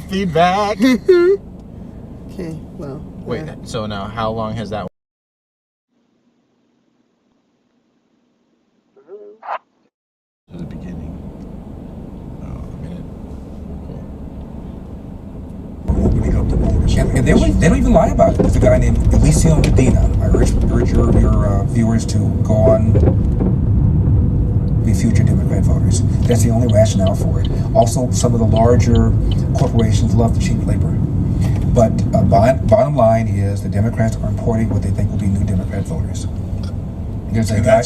Feedback. Okay, well. Wait, so now how long has that? To the beginning. Oh, a minute. Cool. Opening up the borders. And they don't even lie about it. There's a guy named Elysium Medina. I urge your viewers to go on the future Democrat voters. That's the only rationale for it. Also, some of the larger corporations love the cheap labor. But bottom line is the Democrats are importing what they think will be new Democrat voters. There's a guy.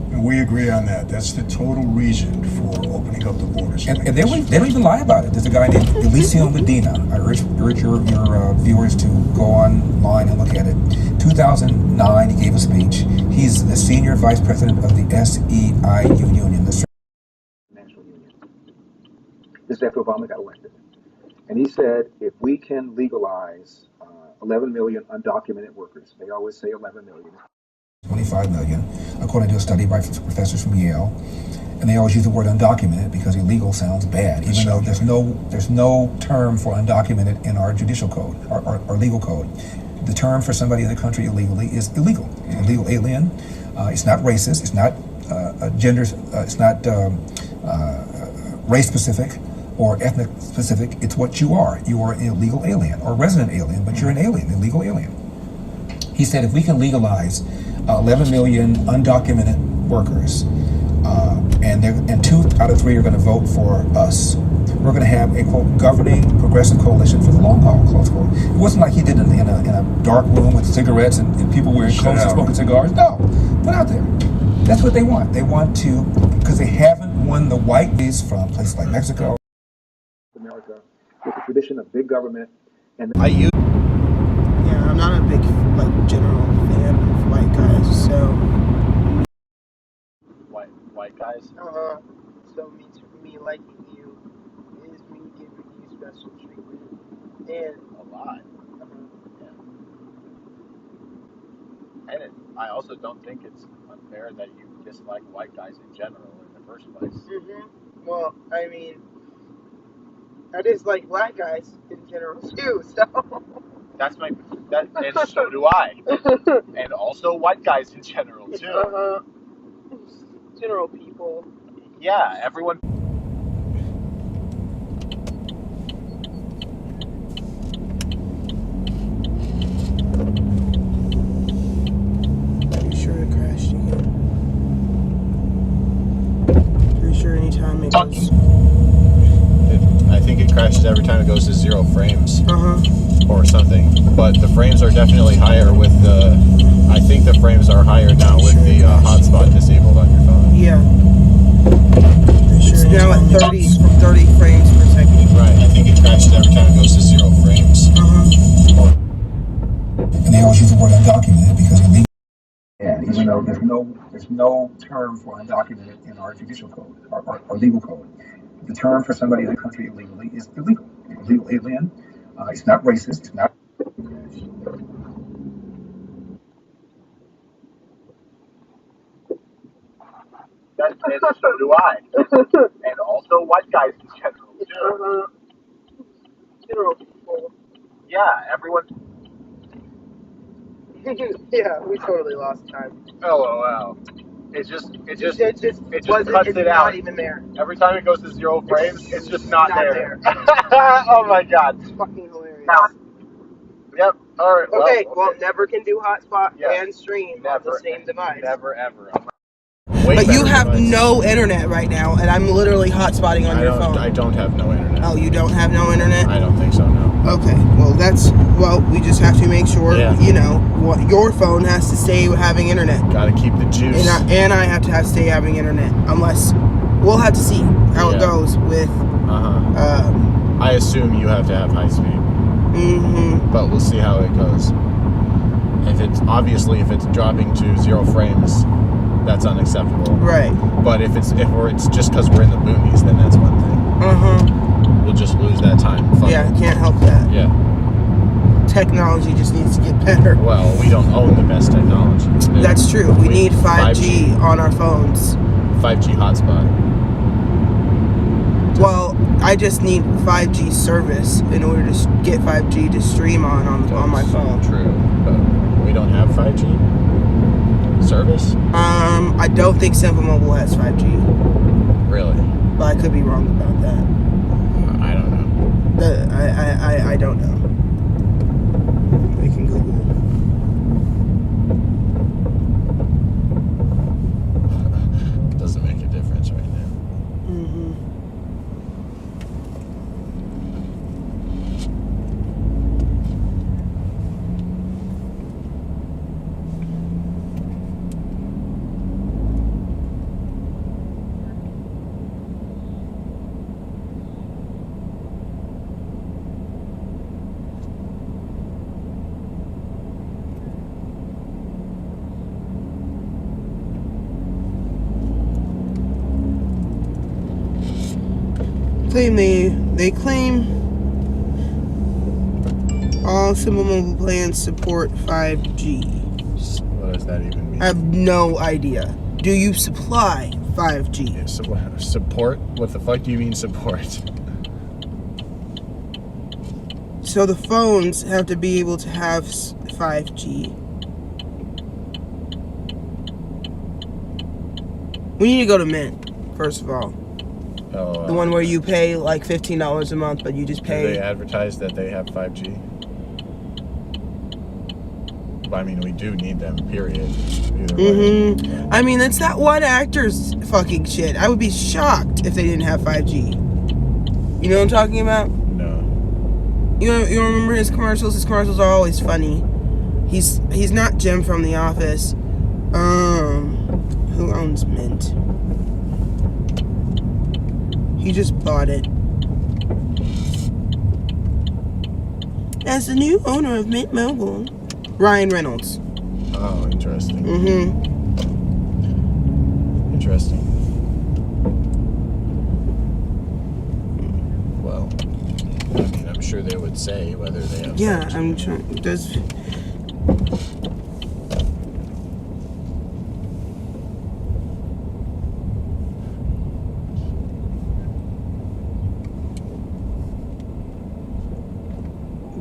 And we agree on that. That's the total reason for opening up the borders. And they don't even lie about it. There's a guy named Elysium Medina. I urge your viewers to go online and look at it. 2009, he gave a speech. He's the senior vice president of the SEIU union, the Financial Union. This is after Obama got elected. And he said, if we can legalize 11 million undocumented workers, they always say 11 million. 25 million, according to a study by professors from Yale. And they always use the word undocumented because illegal sounds bad, even though there's no term for undocumented in our judicial code, our legal code. The term for somebody in the country illegally is illegal. Illegal alien. It's not racist. It's not gender. It's not race specific or ethnic specific. It's what you are. You are an illegal alien or resident alien, but you're an alien, illegal alien. He said if we can legalize 11 million undocumented workers, and 2 out of 3 are going to vote for us, we're going to have a, quote, governing progressive coalition for the long haul, close quote. It wasn't like he did it in a dark room with cigarettes and people wearing clothes and smoking cigars. No, put out there. That's what they want. They want to, because they haven't won the white base from places like Mexico. America, with the tradition of big government. And yeah, I'm not a big, general fan of white guys, so. White guys? So me liking you is me giving you special treatment. And A lot. Yeah. And I also don't think it's unfair that you dislike white guys in general in the first place. Well, I mean, I dislike black guys in general too, so. And so do I. And also white guys in general too. General people. Yeah, everyone. Pretty sure it crashed again. Pretty sure anytime it goes. I think it crashes every time it goes to 0 frames. Uh-huh. Or something. But the frames are definitely higher with the. I think the frames are higher now with the hotspot disabled on your phone. Yeah. It's now at 30 frames per second. Right. I think it crashes every time it goes to 0 frames. Uh-huh. And they always use the word undocumented because illegal. Yeah, even though there's no term for undocumented in our judicial code, our legal code. The term for somebody in the country illegally is illegal. Illegal alien. It's not racist. It's not. And so do I. And also white guys in general too. General people. Yeah, everyone. Yeah, we totally lost time. LOL. It just wasn't, cuts it's it not out. even there. Every time it goes to 0 frames, it's just not there. Oh my god. It's fucking hilarious. Yep. All right. Okay, well, never can do hotspot and stream on the same device. Never ever. But you have no internet right now, and I'm literally hotspotting on your phone. I don't have no internet. Oh, you don't have no internet? I don't think so, no. Okay, well, we just have to make sure, your phone has to stay having internet. Gotta keep the juice. And I have to stay having internet, unless, we'll have to see how it goes with, I assume you have to have high speed. But we'll see how it goes. If it's dropping to 0 frames, that's unacceptable. Right. But if it's just because we're in the boonies, then that's one thing. We'll just lose that time. Yeah, can't help that. Yeah. Technology just needs to get better. Well, we don't own the best technology. That's true. We need 5G on our phones. 5G hotspot. Well, I just need 5G service in order to get 5G to stream on my phone. True, but we don't have 5G service. I don't think Simple Mobile has 5G, Really? but I could be wrong about that. I don't know. I don't know. We can Google. Doesn't make a difference right now. Mm-hmm. They claim all Simple Mobile plans support 5G. What does that even mean? I have no idea. Do you supply 5G? Yeah, support? What the fuck do you mean support? So the phones have to be able to have 5G. We need to go to Mint, first of all. Oh, The one where you pay like $15 a month, but you just do they pay. advertise that they have 5G? But I mean, we do need them, period. Either way. I mean, that's that one actor's fucking shit. I would be shocked if they didn't have 5G. You know what I'm talking about? No. You remember his commercials? His commercials are always funny. He's not Jim from The Office. Who owns Mint? He just bought it. As the new owner of Mint Mobile, Ryan Reynolds. Oh, interesting. Interesting. Well, I mean, I'm sure they would say whether they have. Yeah, 5G. I'm trying. Does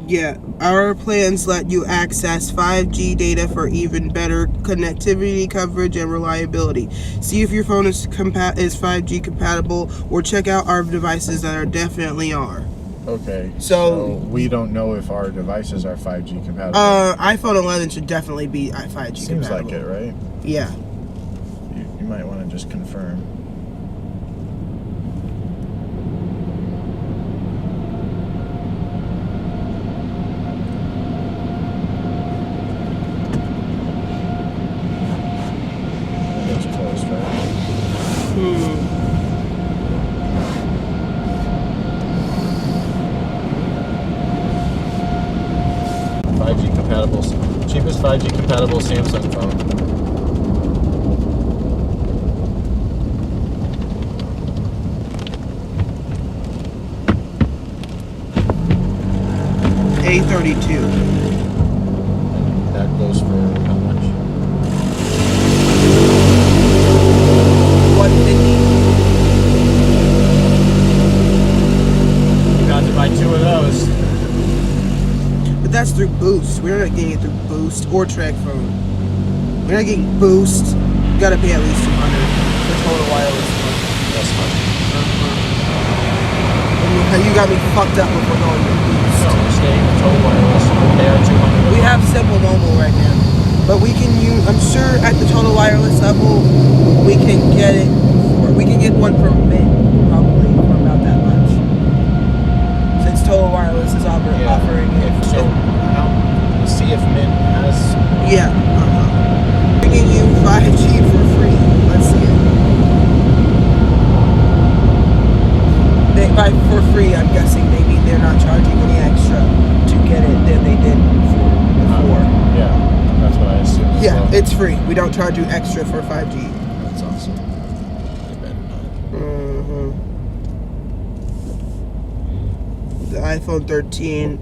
Yeah, our plans let you access 5G data for even better connectivity, coverage, and reliability. See if your phone is 5G compatible, or check out our devices that are definitely are. Okay. So we don't know if our devices are 5G compatible. iPhone 11 should definitely be 5G Seems compatible. like it, right? Yeah. You might want to just confirm. It's closed, right? 5G compatible, cheapest 5G compatible Samsung phone. A32. That goes for how much? 150. You got to buy 2 of those. But that's through Boost. We're not getting it through Boost or TracFone. We're not getting Boost. You gotta pay at least $200 for total wireless. That's fine. You got me fucked up if we're going to Boost. So we're staying with total wireless. They are 200. We have Simple Mobile right now, but we can use. I'm sure at the total wireless level, we can get it. We can get one from Mint probably for about that much. Since Total Wireless is offering it. So now, see if Mint has. Yeah. Bringing you 5G for free. Let's see it. They buy for free. I'm guessing maybe they're not charging any extra to get it than they did before. Yeah, that's what I assume. as Yeah, well. it's free. We don't charge you extra for 5G. That's awesome. I better not. The iPhone 13.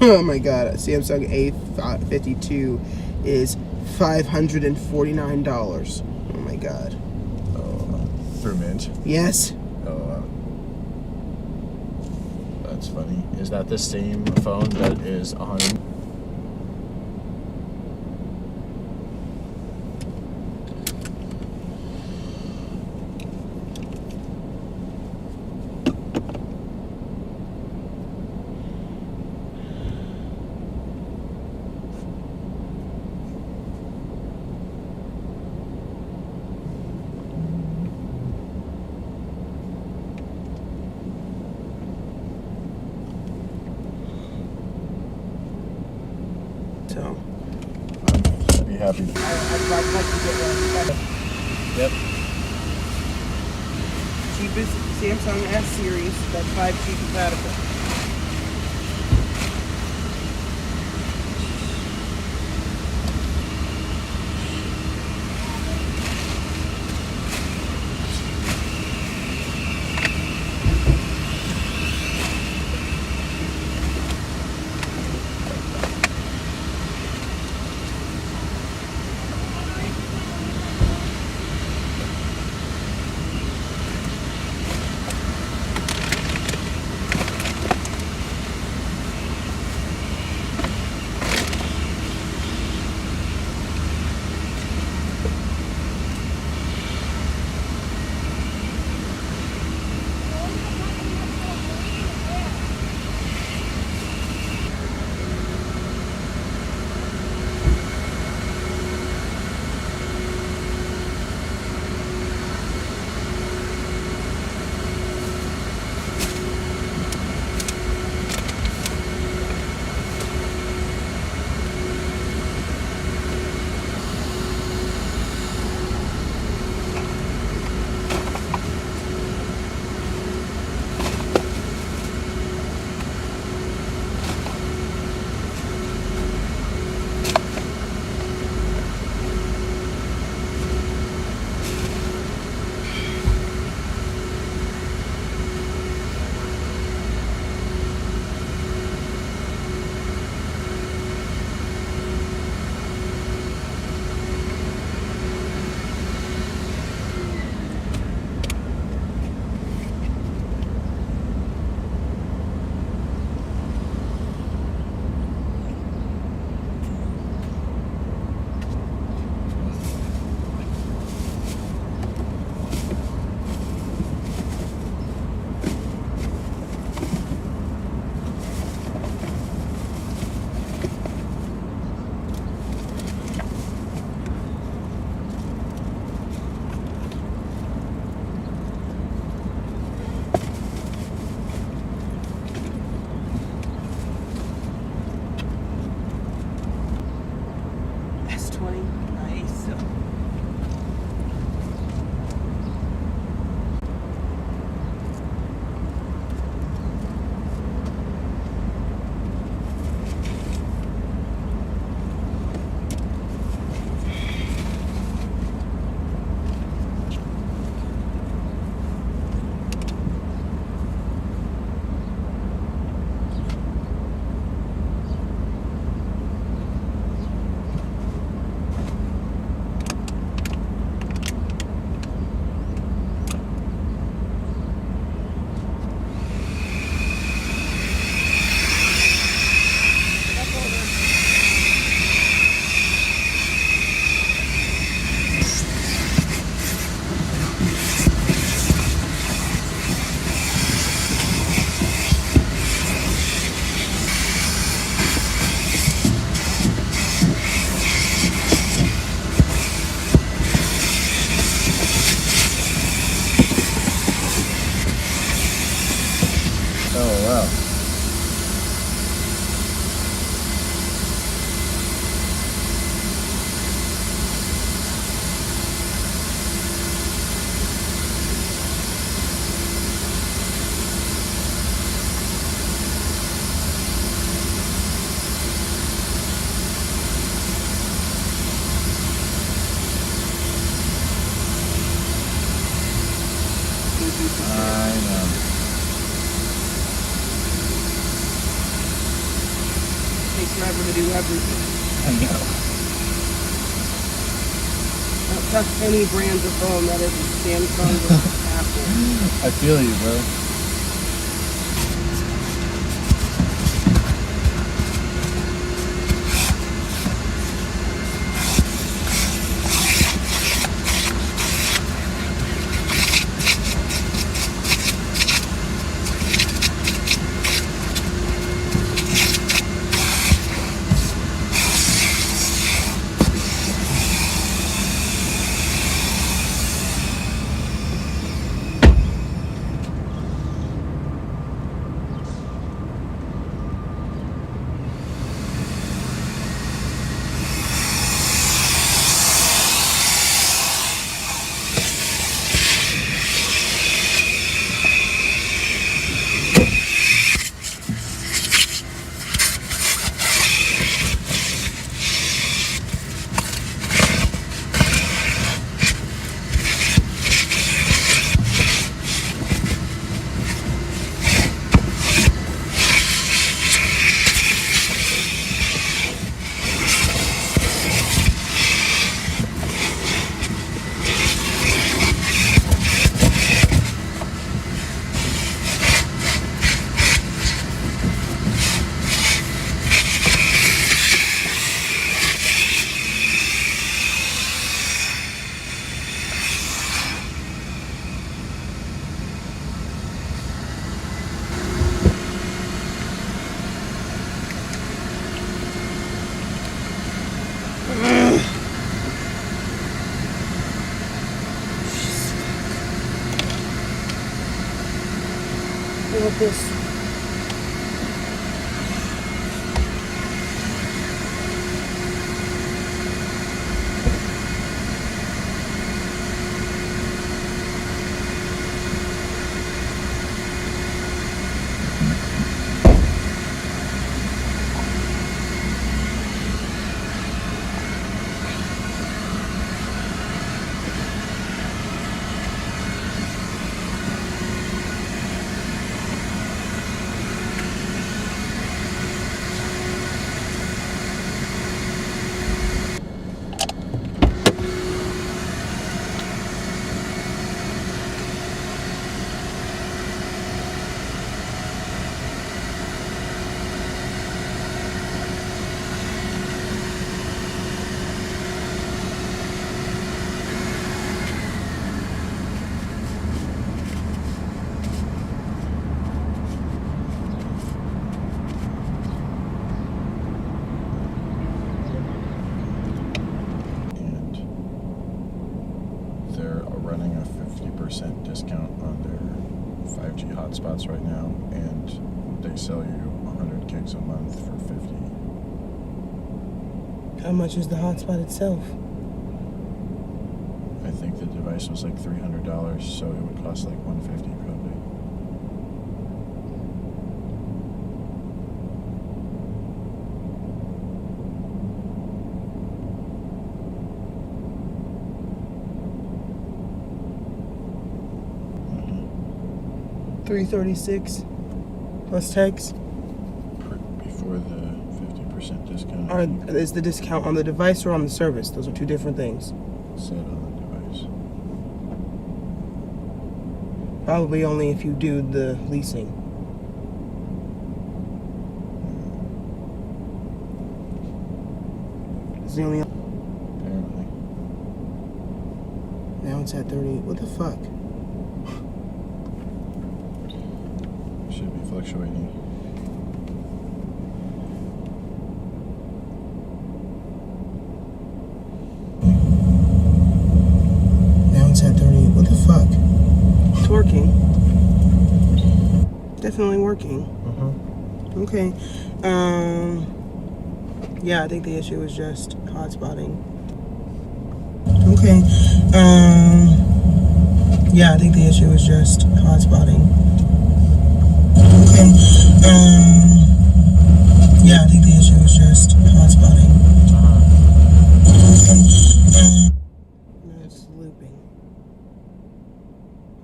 Oh my god, Samsung A52 is $549. Oh my god. Oh, through Mint. Yes. Oh, That's funny. Is that the same phone that is 100? So, I'd be happy. I'd like to get one. Yep. Cheapest Samsung S series that's 5G compatible. S20, nice. Oh wow. I know. Takes forever to do everything. I know. Don't trust any brands of phone that isn't Samsung or Apple. I feel you, bro. this. Running a 50% discount on their 5G hotspots right now, and they sell you 100 gigs a month for 50. How much is the hotspot itself? I think the device was like $300, so it would cost like $150 probably. $336 plus tax. Before the 50% discount. Or is the discount on the device or on the service? Those are two different things. Set on the device. Probably only if you do the leasing. It's the only. Apparently. Now it's at 30. What the fuck? Should be fluctuating. Now it's at 30. What the fuck? It's working. Definitely working. Okay. Yeah, I think the issue was just hotspotting. Okay. Yeah, I think the issue was just hotspotting. Okay. Yeah, I think the issue was just hotspotting. Okay. No, it's looping.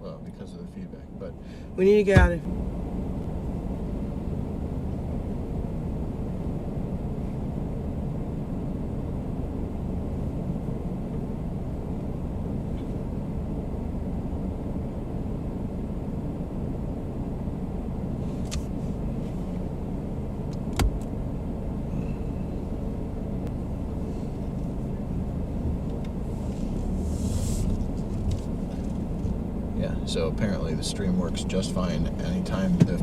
Well, because of the feedback, but We need to get out of here. yeah. So apparently the stream works just fine anytime the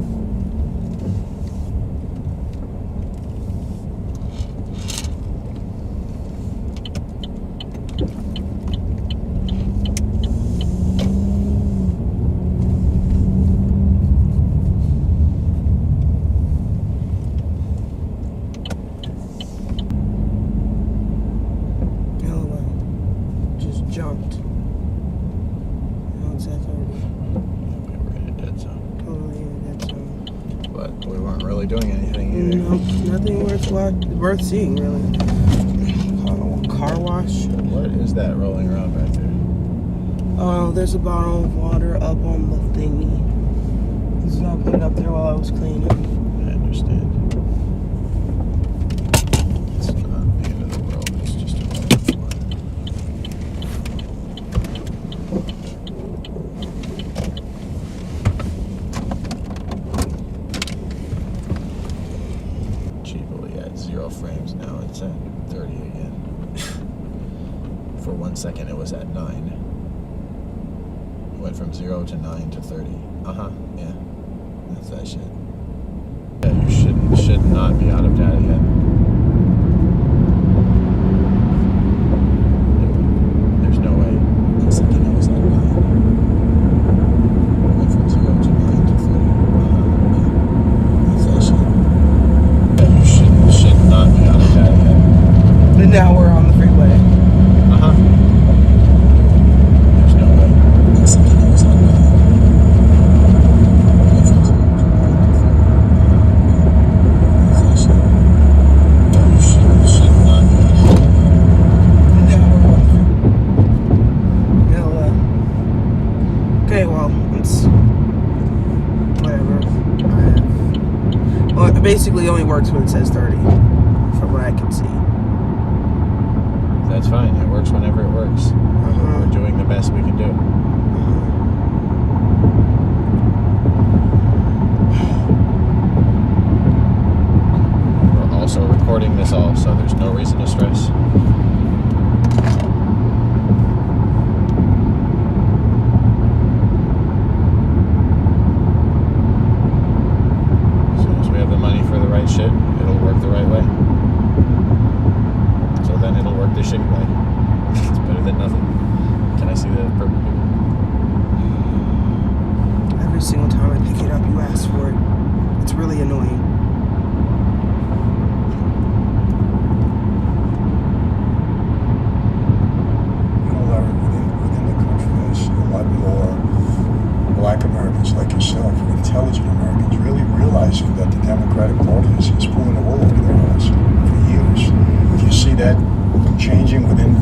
Just jumped. Now it's at 30. we were in a dead zone. Totally in a dead zone. But we weren't really doing anything either. No, nothing worth seeing, really. Car wash. What is that rolling around back there? Oh, there's a bottle of water up on the thingy. So I put it up there while I was cleaning. I understand. It's not the end of the world. It's just a bottle of water. Cheaply at 0 frames now. It's at 30 again. For 1 second it was at 9. It went from 0 to 9 to 30. Yeah. That's that shit. Yeah, you should not be out of data yet. There's no way. 1 second it was at 9. It went from 0 to 9 to 30. But now we're on the freeway. Uh-huh. There's no way. Okay, well, it's whatever. Well, it basically only works when it says 30, from what I can see. That's fine. It works whenever it works. We're doing the best we can do. We're also recording this all, so there's no reason to stress. As soon as we have the money for the right shit, it'll work the right way. So then it'll work the shitty way. It's better than nothing. Can I see the purple people? Every single time I pick it up, you ask for it. It's really annoying. Larry, within the country, there's a lot more Black Americans like yourself, intelligent Americans, really realizing that the Democratic Party is pulling the wool over their eyes for years. Do you see that changing within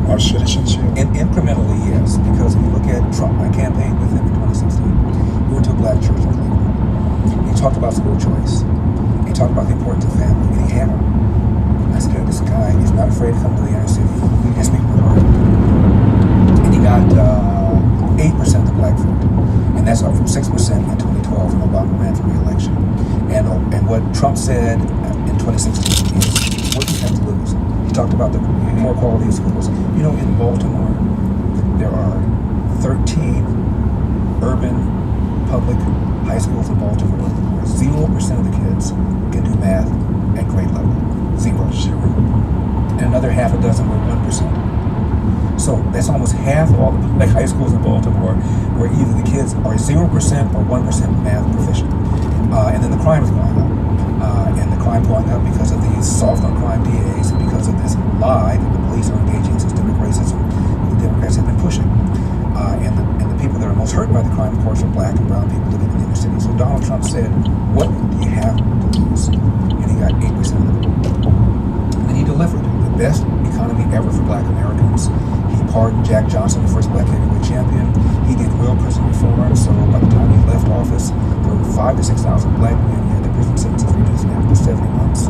our citizens here? Incrementally, yes, because if you look at Trump, I campaigned with him in 2016. We went to a black church in Cleveland. He talked about school choice. He talked about the importance of family, and he hammered. I said, this guy is not afraid to come to the inner city and speak with heart. And he got 8% of the black vote, and that's up from 6% in 2012 when Obama ran for re-election. And what Trump said in 2016 is, what do you have to lose? He talked about the poor quality of schools. You know, in Baltimore, there are 13 urban public high schools in Baltimore where 0% of the kids can do math at grade level. Zero. And another half a dozen were 1%. So that's almost half of all the public high schools in Baltimore where either the kids are 0% or 1% math proficient. And then the crime is going up. And the crime going up because of these soft on crime DAs and because of this lie that the police are engaging in systemic racism that the Democrats have been pushing. And the people that are most hurt by the crime, of course, are black and brown people living in the inner city. So Donald Trump said, what do you have to lose? And he got 8% of the vote. And then he delivered the best economy ever for black Americans. He pardoned Jack Johnson, the first black heavyweight champion. He did real prison reform, so by the time he left office, there were 5,000 to 6,000 black men who had their prison sentences reduced now to 70 months.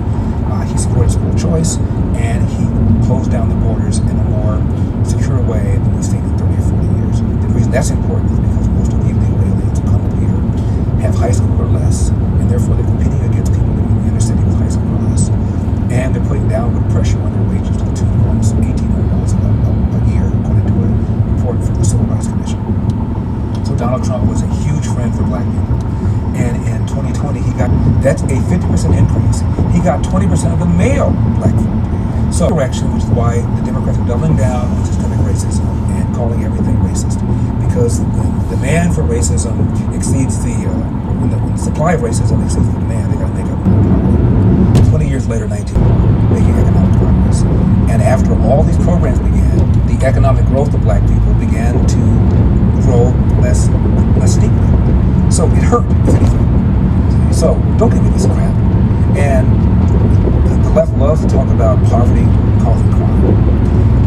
He supported school choice, and he closed down the borders in a more secure way than we've seen in 30 or 40 years. The reason that's important is because most of the illegal aliens who come up here have high school or less, and therefore they're competing against people living in the inner city with high school or less. And they're putting downward pressure on their wages to the tune of almost $1,800 a year, according to a report from the Civil Rights Commission. So Donald Trump was a huge friend for black people. And in 2020, that's a 50% increase. He got 20% of the male black vote. So direction, which is why the Democrats are doubling down on systemic racism and calling everything racist. Because the demand for racism exceeds when the supply of racism exceeds the demand, they got to make up more. 20 years later, 19, making economic progress. And after all these programs began, the economic growth of black people began to grow less steeply. So it hurt, if anything. So don't give me this crap. And the left loves to talk about poverty causing crime.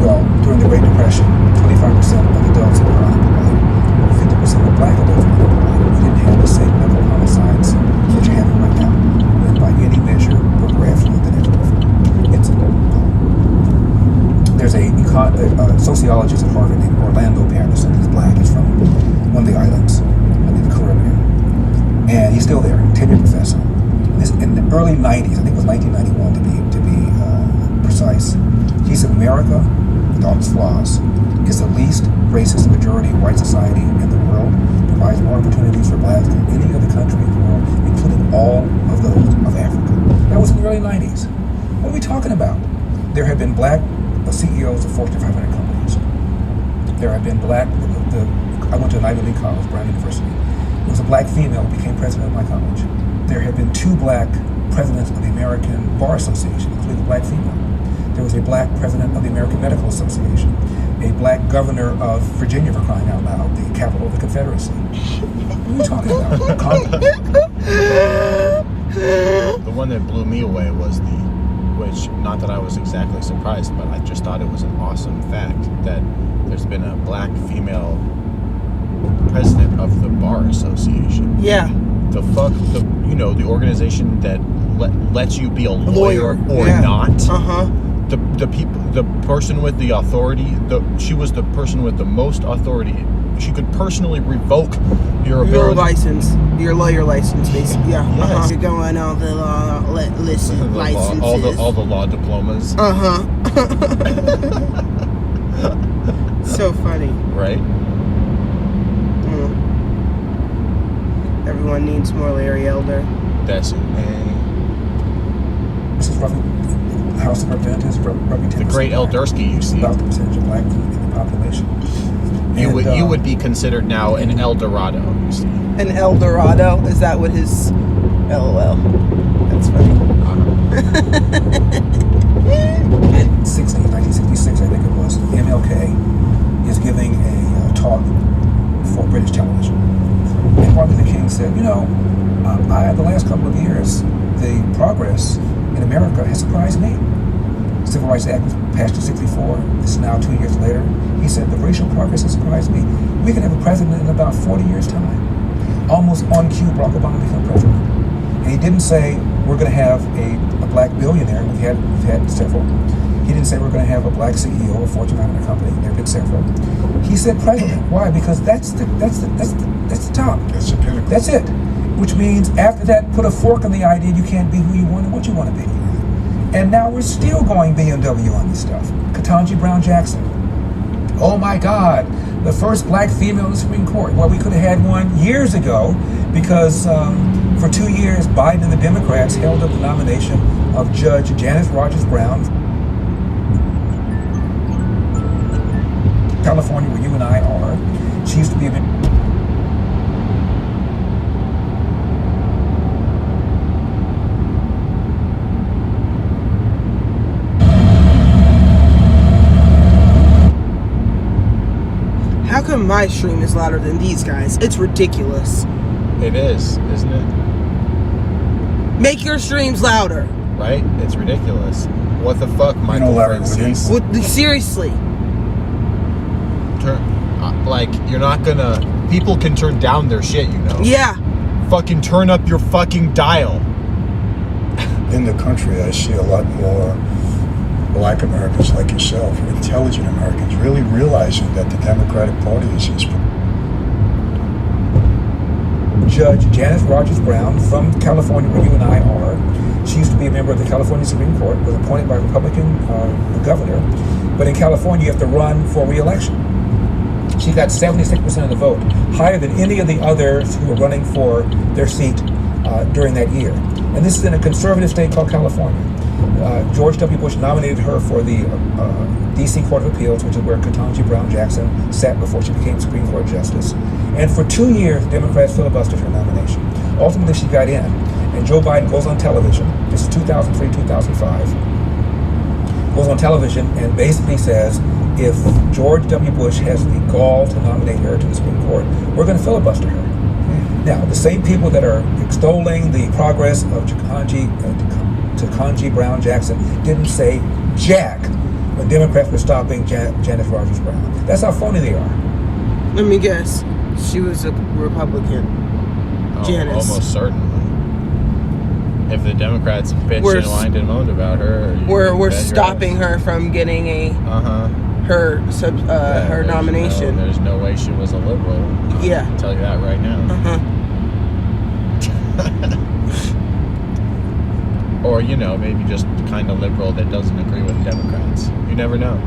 Well, during the Great Depression, 25% of adults were unemployed. 50% of black adults were unemployed. We didn't have the same level of homicides that you're having right now. And by any measure, we're more affluent than ever before. There's a sociologist at Harvard named Orlando Patterson. He's black. He's from one of the islands in the Caribbean. And he's still there, tenured professor. In the early 90s, I think it was 1991 to be precise, he said America, with all its flaws, is the least racist majority white society in the world, provides more opportunities for blacks than any other country in the world, including all of those of Africa. That was in the early 90s. What are we talking about? There have been black CEOs of Fortune 500 companies. There have been black, I went to an Ivy League college, Brown University. There was a black female who became president of my college. There have been 2 black presidents of the American Bar Association, including a black female. There was a black president of the American Medical Association, a black governor of Virginia, for crying out loud, the capital of the Confederacy. What are you talking about? The one that blew me away was which, not that I was exactly surprised, but I just thought it was an awesome fact that there's been a black female president of the Bar Association. Yeah. The fuck, the organization that lets you be a lawyer or yeah. not. Uh-huh. The person with the authority, she was the person with the most authority. She could personally revoke your ability. license, your lawyer license, basically. Yeah. Yes. Uh-huh. You're going on the law, listen, licenses. all the law diplomas. Uh-huh. So funny. Right? Everyone needs more Larry Elder. That's it. This is roughly the House of Representatives, roughly 10%. The great Eldersky, you see. About the percentage of black in the population. You would be considered now an El Dorado, you see. An El Dorado? Is that what his... LOL. That's funny. In 1966, I think it was, MLK is giving a talk for British television. And Martin Luther King said, the last couple of years, the progress in America has surprised me. Civil Rights Act was passed in 64. It's now 2 years later. He said, the racial progress has surprised me. We can have a president in about 40 years' time. Almost on cue, Barack Obama became president. And he didn't say, we're going to have a black billionaire. We've had several. He didn't say we're going to have a black CEO of a Fortune 500 company. There have been several. He said president. Why? Because that's the top. That's the pinnacle. That's it. Which means after that, put a fork in the idea you can't be who you want and what you want to be. And now we're still going BMW on this stuff. Ketanji Brown Jackson. Oh my God, the first black female in the Supreme Court. Well, we could have had one years ago because for 2 years, Biden and the Democrats held up the nomination of Judge Janice Rogers Brown. California, where you and I are. She used to be a How come my stream is louder than these guys? It's ridiculous. It is, isn't it? Make your streams louder. Right? It's ridiculous. What the fuck, Michael Larry, Francis? Seriously. You're not gonna... People can turn down their shit, Yeah. Fucking turn up your fucking dial. In the country, I see a lot more black Americans like yourself, intelligent Americans, really realizing that the Democratic Party is just... Judge Janice Rogers Brown from California, where you and I are. She used to be a member of the California Supreme Court, was appointed by a Republican governor. But in California, you have to run for re-election. She got 76% of the vote, higher than any of the others who were running for their seat during that year. And this is in a conservative state called California. George W. Bush nominated her for the D.C. Court of Appeals, which is where Ketanji Brown Jackson sat before she became Supreme Court Justice. And for 2 years, Democrats filibustered her nomination. Ultimately, she got in. And Joe Biden goes on television. This is 2003, 2005. Goes on television and basically says, if George W. Bush has the gall to nominate her to the Supreme Court, we're going to filibuster her. Now, the same people that are extolling the progress of Ketanji Brown Jackson didn't say jack when Democrats were stopping Janice Rogers Brown. That's how phony they are. Let me guess. She was a Republican. Janice. Almost certainly. If the Democrats bitched and whined and moaned about her, we're stopping her from getting her nomination. There's no way she was a liberal. Yeah, I'll tell you that right now. Or maybe just kind of liberal that doesn't agree with Democrats. You never know.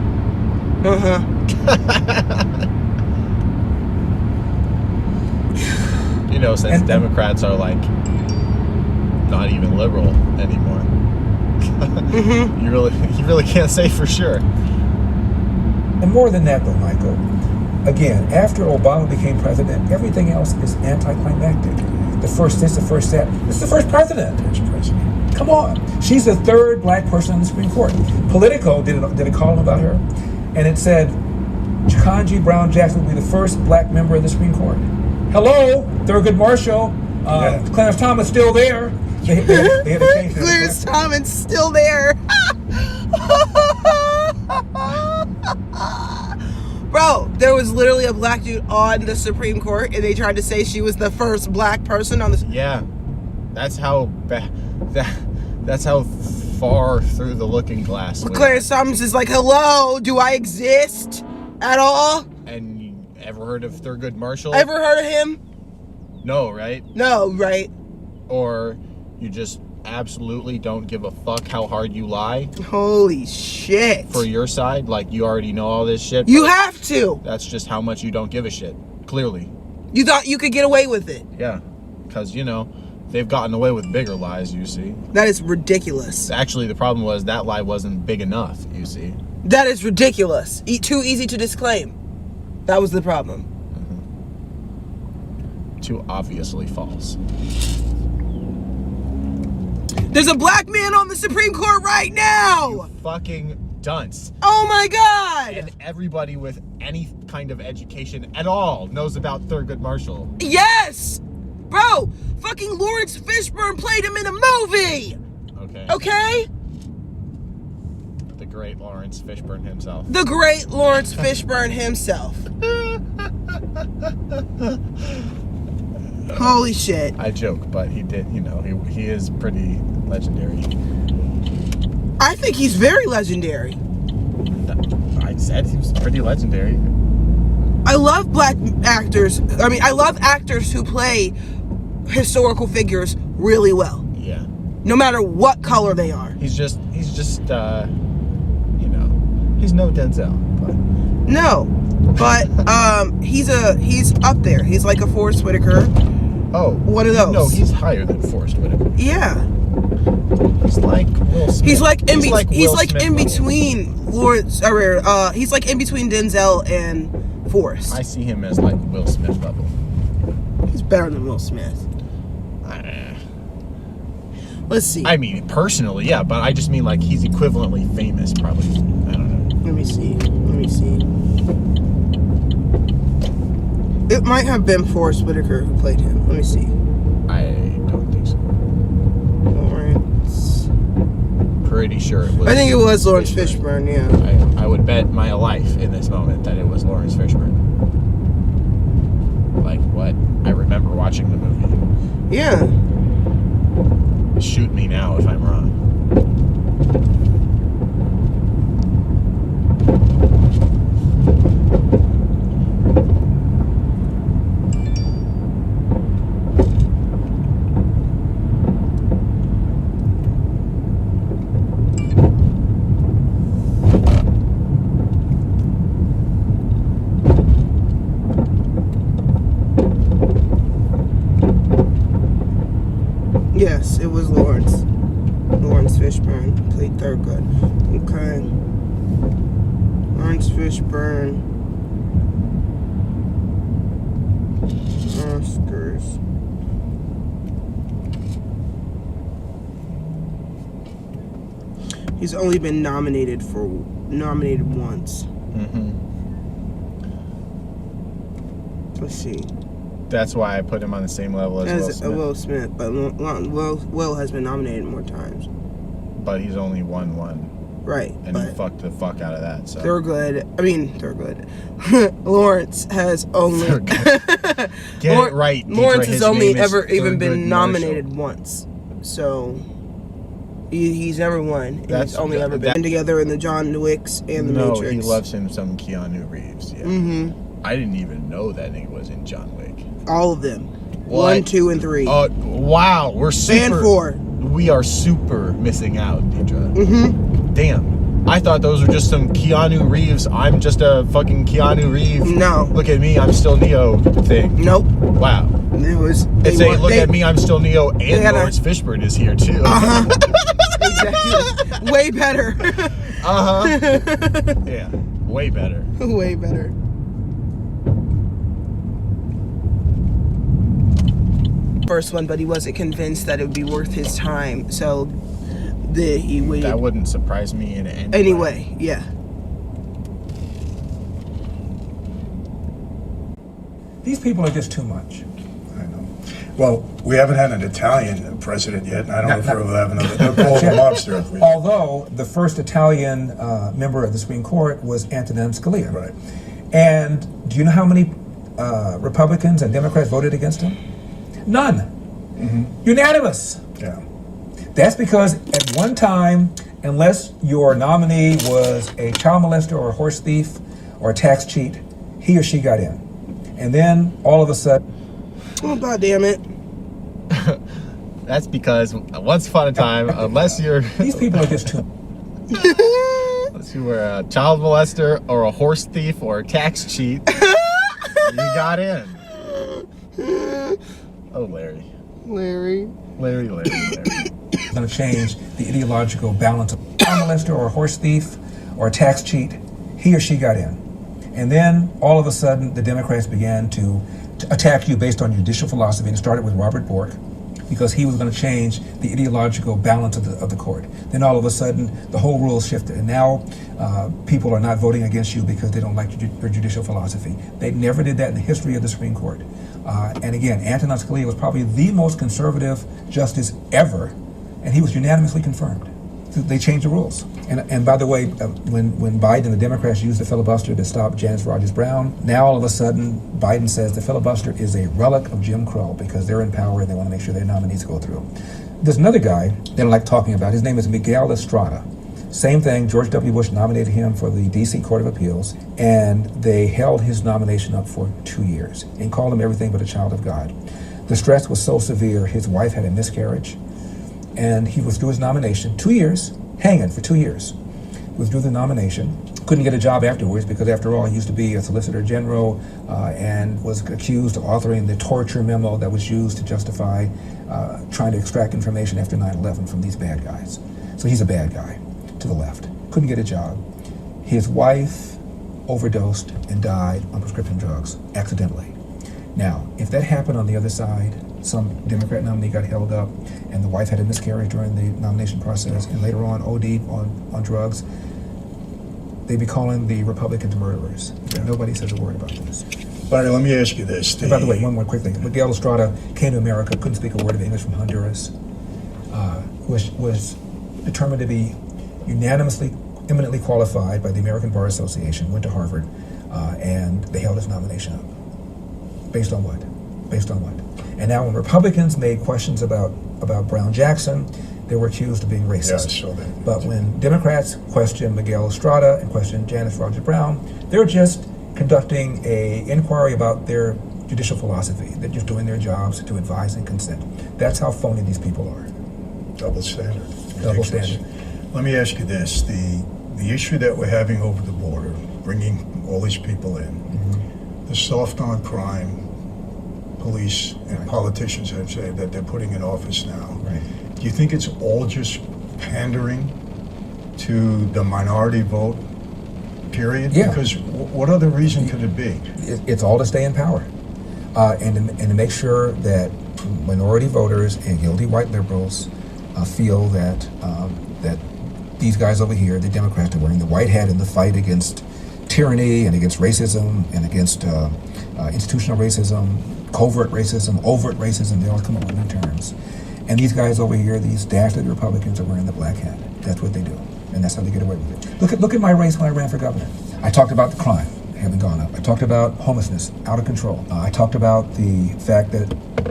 Since Democrats are like not even liberal anymore. You really can't say for sure. And more than that, though, Michael, again, after Obama became president, everything else is anticlimactic. This is the first president. Come on. She's the third black person on the Supreme Court. Politico did a column about her, and it said, Ketanji Brown Jackson will be the first black member of the Supreme Court. Hello, Thurgood Marshall, Clarence Thomas still there. They had to change that. Clarence Thomas still there. Bro, there was literally a black dude on the Supreme Court, and they tried to say she was the first black person on the. Yeah, that's how that's how far through the looking glass. Clarence Thomas is like, hello, do I exist at all? And you ever heard of Thurgood Marshall? Ever heard of him? No, right? No, right? Or you just absolutely don't give a fuck how hard you lie Holy shit. for your side? Like, you already know all this shit? You but have to. That's just how much you don't give a shit, clearly. You thought you could get away with it. Yeah, because, you know, they've gotten away with bigger lies, you see. That is ridiculous. Actually, the problem was that lie wasn't big enough, you see. That is ridiculous. Too easy to disclaim. That was the problem. Too obviously false. There's a black man on the Supreme Court right now. Fucking dunce. Oh my God. And everybody with any kind of education at all knows about Thurgood Marshall. Yes. Bro, fucking Lawrence Fishburne played him in a movie. Okay. Okay? The great Lawrence Fishburne himself. The great Lawrence Fishburne himself. Holy shit. I joke, but he did, you know, he is pretty legendary. I think he's very legendary. I said he was pretty legendary. I love black actors. I mean, I love actors who play historical figures really well. Yeah. No matter what color they are. He's just you know, he's no Denzel, but No. But he's up there. He's like a Forrest Whitaker. oh, One of those. No, he's higher than Forrest Whitaker. Yeah. He's like Will Smith. He's like in Will Smith in level. between Lawrence he's like in between Denzel and Forrest. I see him as like Will Smith level. He's better than Will Smith. Let's see. I mean, personally, yeah, but I just mean like he's equivalently famous, probably. I don't know. Let me see. It might have been Forrest Whitaker who played him. Let me see. I don't think so. Lawrence. Pretty sure it was. I think it was Lawrence Fishburne, yeah. I would bet my life in this moment that it was Lawrence Fishburne. Like what? I remember watching the movie. Yeah. Shoot me now if I'm wrong. Yes, it was Lawrence. Lawrence Fishburne played Thurgood. Okay. Lawrence Fishburne. Oscars. He's only been nominated once. Mm-hmm. Let's see. That's why I put him on the same level as Will Smith. Will Smith, but Will has been nominated more times. But he's only won one. Right. And he fucked the fuck out of that. So Thurgood. Lawrence has only. Get it right. Lawrence Deidre, has his only name is ever even Thurgood been nominated Marshall. once. So he's never won. And That's- he's only ever that- been together in the John Wicks and the No, Matrix. he loves him some Keanu Reeves. Yeah. Mm-hmm. I didn't even know that he was in John Wick. All of them. What? 1, 2, and 3. Wow, we're super. And 4. We are super missing out, Deidre. Mm-hmm. Damn. I thought those were just some Keanu Reeves. I'm just a fucking Keanu Reeves. No. Look at me, I'm still Neo thing. Nope. Wow. It was. It's a look at me, I'm still Neo, and had a- Lawrence Fishburne is here too. Exactly. Way better. Yeah, way better. Way better. First one, but he wasn't convinced that it would be worth his time. So that he would. That wouldn't surprise me in any way. Anyway, yeah. These people are just too much. I know. Well, we haven't had an Italian president yet, and I don't know if Not- we'll have another. They'll call him a mobster if we. Although the first Italian member of the Supreme Court was Antonin Scalia. Right. And do you know how many Republicans and Democrats voted against him? None. Unanimous. Yeah. That's because at one time, unless your nominee was a child molester or a horse thief or a tax cheat, he or she got in. And then all of a sudden, Oh, God damn it. That's because once upon a time, unless these people are just too. unless you were a child molester or a horse thief or a tax cheat, you got in. Oh, Larry. Larry. Larry. Going to change the ideological balance of a child molester or a horse thief or a tax cheat, he or she got in. And then all of a sudden, the Democrats began to attack you based on your judicial philosophy, and it started with Robert Bork, because he was going to change the ideological balance of the court. Then all of a sudden, the whole rules shifted, and now people are not voting against you because they don't like your judicial philosophy. They never did that in the history of the Supreme Court. And again, Antonin Scalia was probably the most conservative justice ever, and he was unanimously confirmed. So they changed the rules. And by the way, when Biden and the Democrats used the filibuster to stop Janice Rogers Brown, now all of a sudden Biden says the filibuster is a relic of Jim Crow because they're in power and they want to make sure their nominees go through. There's another guy they don't like talking about. His name is Miguel Estrada. Same thing, George W. Bush nominated him for the D.C. Court of Appeals, and they held his nomination up for 2 years and called him everything but a child of God. The stress was so severe, his wife had a miscarriage, and he withdrew his nomination. 2 years, hanging for 2 years. Withdrew the nomination. Couldn't get a job afterwards because, after all, he used to be a Solicitor General and was accused of authoring the torture memo that was used to justify trying to extract information after 9/11 from these bad guys. So he's a bad guy to the left. Couldn't get a job. His wife overdosed and died on prescription drugs accidentally. Now, if that happened on the other side, some Democrat nominee got held up and the wife had a miscarriage during the nomination process and later on OD'd on drugs, they'd be calling the Republicans murderers. Yeah. Nobody says a word about this. But let me ask you this. And by the way, one more quick thing. Miguel Estrada came to America, couldn't speak a word of English, from Honduras, was determined to be unanimously, eminently qualified by the American Bar Association, went to Harvard, and they held his nomination up. Based on what? Based on what? And now when Republicans made questions about Brown Jackson, they were accused of being racist. Yeah, I saw that. But when Democrats questioned Miguel Estrada and questioned Janice Rogers Brown, they're just conducting an inquiry about their judicial philosophy. They're just doing their jobs to advise and consent. That's how phony these people are. Double standard. Double Ridiculous. standard. Let me ask you this: the issue that we're having over the border, bringing all these people in, the soft on crime, police and Right. politicians have said that they're putting in office now. Right. Do you think it's all just pandering to the minority vote? Period. Yeah. Because what other reason could it be? It's all to stay in power, and to make sure that minority voters and guilty white liberals feel that that these guys over here, the Democrats, are wearing the white hat in the fight against tyranny and against racism and against institutional racism, covert racism, overt racism. They all come up with new terms. And these guys over here, these dastardly Republicans, are wearing the black hat. That's what they do, and that's how they get away with it. Look at my race when I ran for governor. I talked about the crime having gone up. I talked about homelessness out of control. I talked about the fact that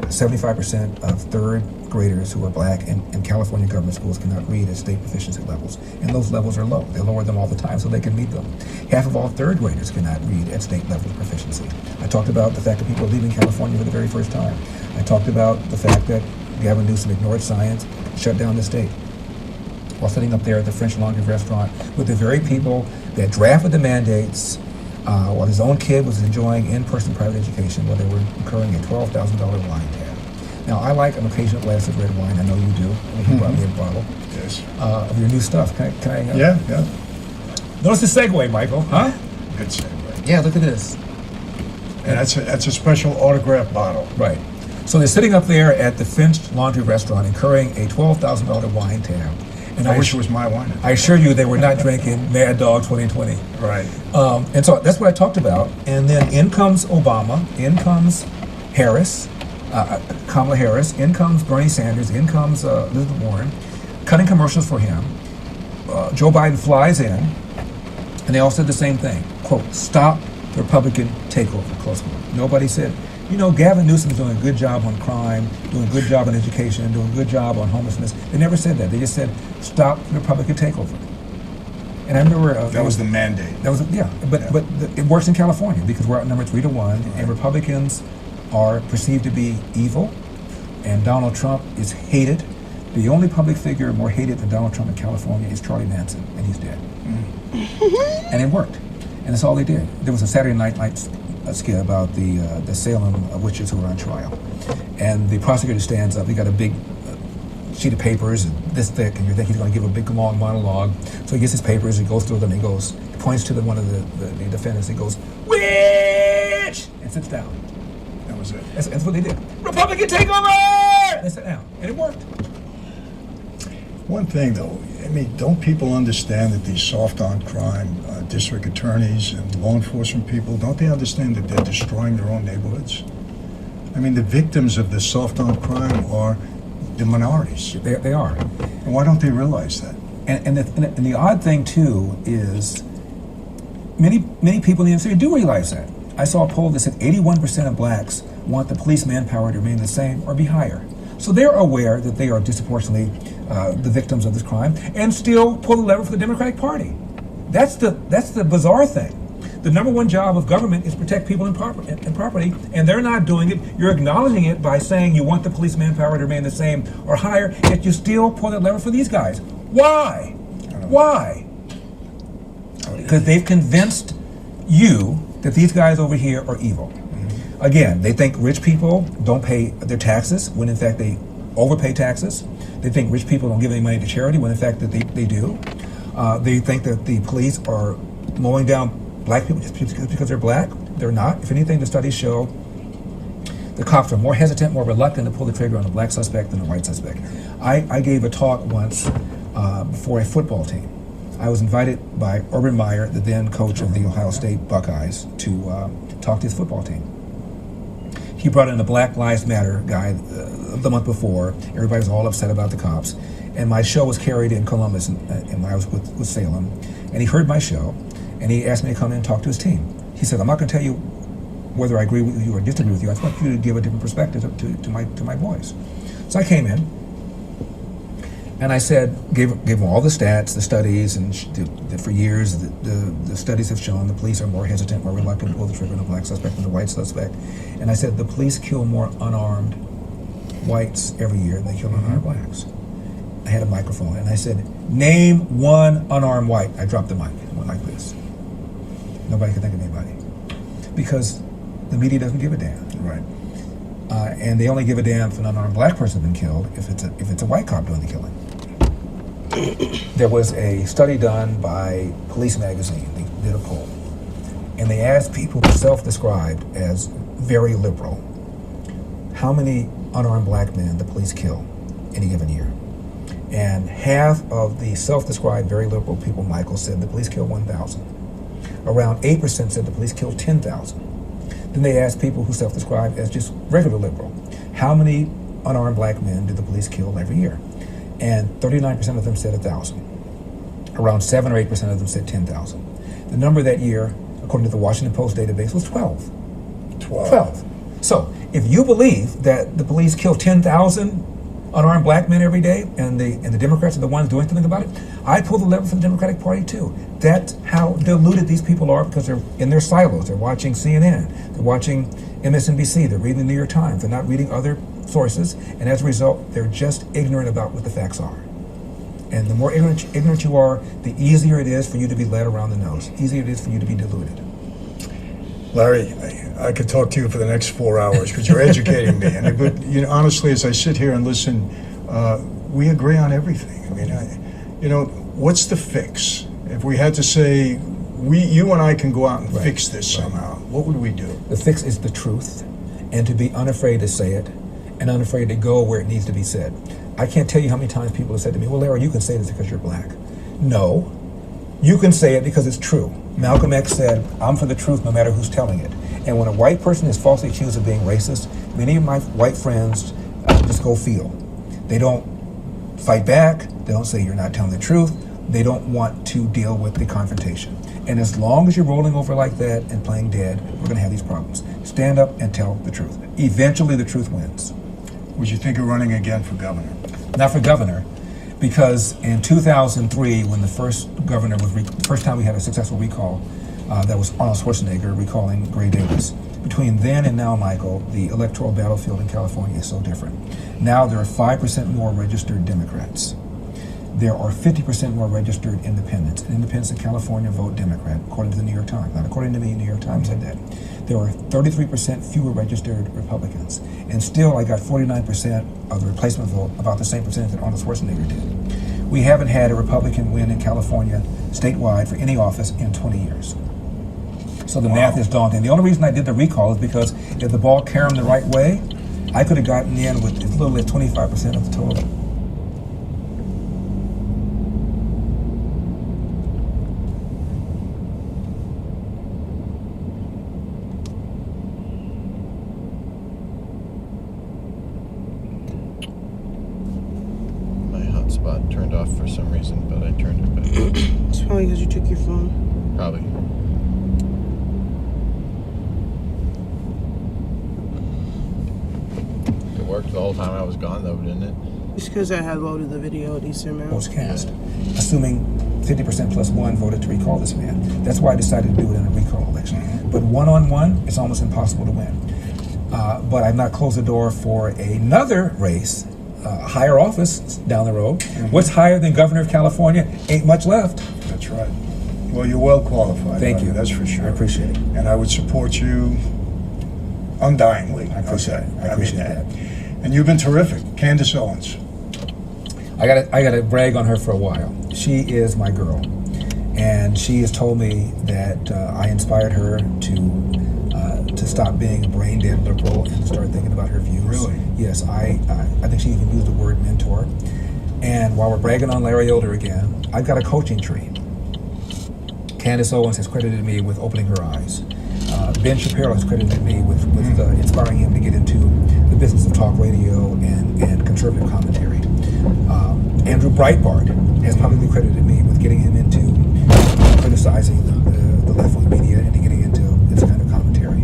75% of third graders who are black in California government schools cannot read at state proficiency levels, and those levels are low. They lower them all the time so they can meet them. Half of all third graders cannot read at state level of proficiency. I talked about the fact that people are leaving California for the very first time. I talked about the fact that Gavin Newsom ignored science, shut down the state, while sitting up there at the French Laundry restaurant with the very people that drafted the mandates while his own kid was enjoying in-person private education, while they were incurring a $12,000 wine tab. Now, I like an occasional glass of red wine. I know you do. I mean, you brought me a bottle Yes. of your new stuff. Can I Yeah. Notice the segue, Michael, huh? Good segue. Yeah, look at this. And that's a special autograph bottle. Right. So they're sitting up there at the French Laundry restaurant incurring a $12,000 wine tab. And I wish it was my wine. I assure you, they were not drinking Mad Dog 2020. Right. And so that's what I talked about. And then in comes Obama, in comes Harris, Kamala Harris, in comes Bernie Sanders, in comes Elizabeth Warren, cutting commercials for him. Joe Biden flies in, and they all said the same thing. Quote, stop the Republican takeover, close quote. Nobody said, you know, Gavin Newsom's doing a good job on crime, doing a good job on education, doing a good job on homelessness. They never said that. They just said, stop the Republican takeover. And I remember That was the mandate. That was but it works in California because we're outnumbered 3-1, and Republicans are perceived to be evil, and Donald Trump is hated. The only public figure more hated than Donald Trump in California is Charlie Manson, and he's dead. And it worked, and that's all they did. There was a Saturday Night Live skit about the Salem witches who were on trial, and the prosecutor stands up. He got a big sheet of papers this thick, and you think he's going to give a big long monologue. So he gets his papers, he goes through them, he points to one of the defendants, he goes, witch, and sits down. That was it. That's what they did. Republican takeover! They sat down, and it worked. One thing, though, I mean, don't people understand that these soft on crime district attorneys and law enforcement people, don't they understand that they're destroying their own neighborhoods? I mean, the victims of this soft on crime are the minorities. They are. And why don't they realize that? And the odd thing, too, is many people in the inner city do realize that. I saw a poll that said 81% of blacks want the police manpower to remain the same or be higher. So they're aware that they are disproportionately the victims of this crime and still pull the lever for the Democratic Party. That's the bizarre thing. The number one job of government is to protect people and property, and they're not doing it. You're acknowledging it by saying you want the police manpower to remain the same or higher, yet you still pull that lever for these guys. Why? Why? Because they've convinced you that these guys over here are evil. Again, they think rich people don't pay their taxes when in fact they overpay taxes. They think rich people don't give any money to charity when in fact that they do. They think that the police are mowing down black people just because they're black. They're not. If anything, the studies show the cops are more hesitant, more reluctant to pull the trigger on a black suspect than a white suspect. I gave a talk once for a football team. I was invited by Urban Meyer, the then coach of the Ohio State Buckeyes, to talk to his football team. He brought in the Black Lives Matter guy the month before. Everybody was all upset about the cops. And my show was carried in Columbus, and I was with Salem. And he heard my show, and he asked me to come in and talk to his team. He said, I'm not going to tell you whether I agree with you or disagree with you. I just want you to give a different perspective to my boys. So I came in, and I said, gave him all the stats, the studies, and for years the studies have shown the police are more hesitant, more reluctant to pull the trigger on a black suspect than a white suspect. And I said, the police kill more unarmed whites every year than they kill unarmed blacks. I had a microphone, and I said, name one unarmed white. I dropped the mic. It went like this. Nobody could think of anybody. Because the media doesn't give a damn. Right. And they only give a damn if an unarmed black person has been killed if it's a white cop doing the killing. There was a study done by Police Magazine. They did a poll. And they asked people who self-described as very liberal, how many unarmed black men the police kill any given year. And half of the self-described very liberal people, Michael, said the police kill 1,000. Around 8% said the police kill 10,000. Then they asked people who self-describe as just regular liberal, how many unarmed black men do the police kill every year? And 39% of them said 1,000. Around 7 or 8% of them said 10,000. The number that year, according to the Washington Post database, was 12. 12. So if you believe that the police kill 10,000 unarmed black men every day, and the Democrats are the ones doing something about it, I pull the lever for the Democratic Party too. That's how diluted these people are, because they're in their silos. They're watching CNN, they're watching MSNBC, they're reading the New York Times, they're not reading other sources, and as a result, they're just ignorant about what the facts are. And the more ignorant you are, the easier it is for you to be led around the nose, easier it is for you to be deluded. Larry, I could talk to you for the next 4 hours because you're educating me. But honestly, as I sit here and listen, we agree on everything. I mean, what's the fix? If we had to say, you and I can go out and fix this somehow, what would we do? The fix is the truth, and to be unafraid to say it, and unafraid to go where it needs to be said. I can't tell you how many times people have said to me, well, Larry, you can say this because you're black. No, you can say it because it's true. Malcolm X said, I'm for the truth no matter who's telling it. And when a white person is falsely accused of being racist, many of my white friends just go feel. They don't fight back. They don't say you're not telling the truth. They don't want to deal with the confrontation. And as long as you're rolling over like that and playing dead, we're going to have these problems. Stand up and tell the truth. Eventually the truth wins. Would you think of running again for governor? Not for governor, because in 2003, when the first governor was, the first time we had a successful recall, that was Arnold Schwarzenegger recalling Gray Davis. Between then and now, Michael, the electoral battlefield in California is so different. Now there are 5% more registered Democrats. There are 50% more registered independents. And independents in California vote Democrat, according to the New York Times. Not according to me, the New York Times said that. There are 33% fewer registered Republicans. And still, I got 49% of the replacement vote, about the same percentage that Arnold Schwarzenegger did. We haven't had a Republican win in California statewide for any office in 20 years. So the math is daunting. The only reason I did the recall is because if the ball carried the right way, I could have gotten in with as little as 25% of the total. Hotspot turned off for some reason, but I turned it back. It's probably because you took your phone. Probably. It worked the whole time I was gone, though, didn't it? It's because I had loaded the video a decent amount. Was cast, assuming 50% plus one voted to recall this man. That's why I decided to do it in a recall election. But one-on-one, it's almost impossible to win. But I've not closed the door for another race, higher office down the road. What's higher than governor of California? Ain't much left. That's right. Well, you're well qualified. Thank you. That's for sure. I appreciate it. And I would support you undyingly. I appreciate it. I appreciate that. And you've been terrific. Candace Owens. I gotta brag on her for a while. She is my girl, and she has told me that I inspired her to stop being a brain dead liberal and start thinking about her views. Really? Yes, I think she even used the word mentor. And while we're bragging on Larry Elder again, I've got a coaching tree. Candace Owens has credited me with opening her eyes. Ben Shapiro has credited me with inspiring him to get into the business of talk radio and conservative commentary. Andrew Breitbart has publicly credited me with getting him into criticizing the left-wing media and getting into this kind of commentary.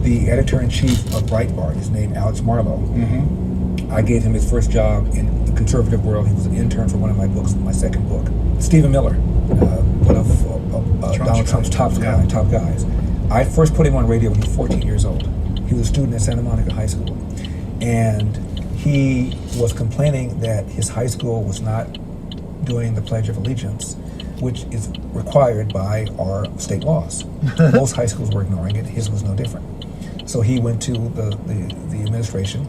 The editor-in-chief of Breitbart is named Alex Marlowe. I gave him his first job in the conservative world. He was an intern for one of my books, my second book. Stephen Miller, one of Donald Trump's top guys. I first put him on radio when he was 14 years old. He was a student at Santa Monica High School. And he was complaining that his high school was not doing the Pledge of Allegiance, which is required by our state laws. Most high schools were ignoring it. His was no different. So he went to the administration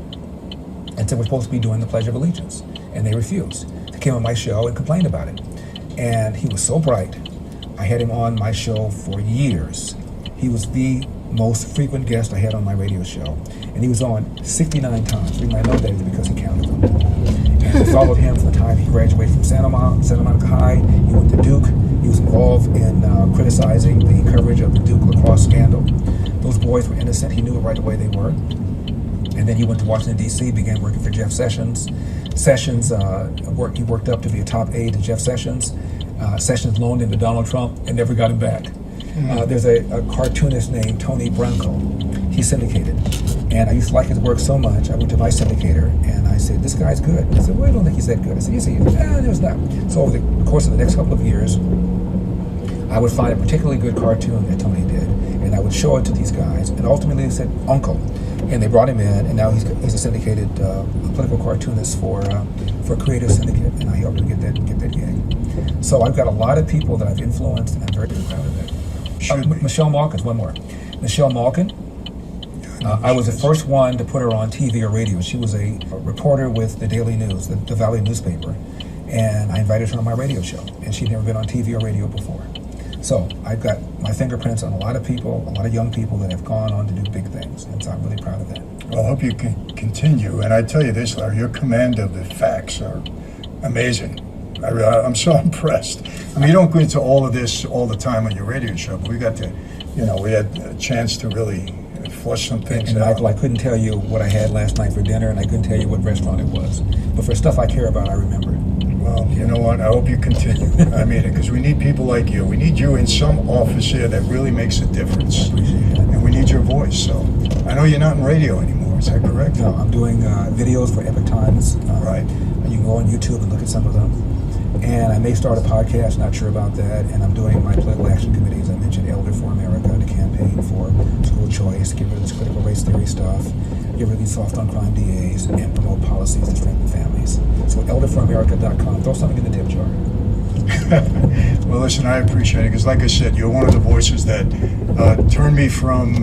and said, we're supposed to be doing the Pledge of Allegiance. And they refused. They came on my show and complained about it. And he was so bright. I had him on my show for years. He was the most frequent guest I had on my radio show. And he was on 69 times. The reason I know that is because he counted them. And I followed him from the time he graduated from Santa Monica High. He went to Duke. He was involved in criticizing the coverage of the Duke lacrosse scandal. Those boys were innocent. He knew it right away they were. And then he went to Washington, D.C., began working for Jeff Sessions. He worked up to be a top aide to Jeff Sessions. Sessions loaned him to Donald Trump and never got him back. There's a cartoonist named Tony Branco. He's syndicated. And I used to like his work so much, I went to my syndicator and I said, this guy's good. He said, well, I don't think he's that good. I said, yes, he is. No, it's not. So over the course of the next couple of years, I would find a particularly good cartoon that Tony did, and I would show it to these guys, and ultimately they said, Uncle. And they brought him in, and now he's a syndicated political cartoonist for Creative Syndicate, and I helped him get that gig. So I've got a lot of people that I've influenced, and I'm very proud of that. Michelle Malkin, one more. Michelle Malkin, I was the first one to put her on TV or radio. She was a reporter with the Daily News, the Valley newspaper, and I invited her on my radio show, and she'd never been on TV or radio before. So I've got my fingerprints on a lot of people, a lot of young people that have gone on to do big things, and so I'm really proud of that. Well, I hope you can continue. And I tell you this, Larry, your command of the facts are amazing. I'm so impressed. I mean, you don't go into all of this all the time on your radio show, but we got to, we had a chance to really flush some things And out. Michael, I couldn't tell you what I had last night for dinner, and I couldn't tell you what restaurant it was. But for stuff I care about, I remember it. Well, you know what? I hope you continue. I mean it, because we need people like you. We need you in some office here that really makes a difference. I appreciate that. And we need your voice. So I know you're not in radio anymore. Is that correct? No, I'm doing videos for Epic Times. Right. And you can go on YouTube and look at some of them. And I may start a podcast, not sure about that. And I'm doing my political action committee, as I mentioned, Elder for America, to campaign for school choice, get rid of this critical race theory stuff, get rid of these soft on crime DAs, and promote policies to strengthen families. So elderforamerica.com, throw something in the tip jar. Well, listen, I appreciate it, because like I said, you're one of the voices that turned me from,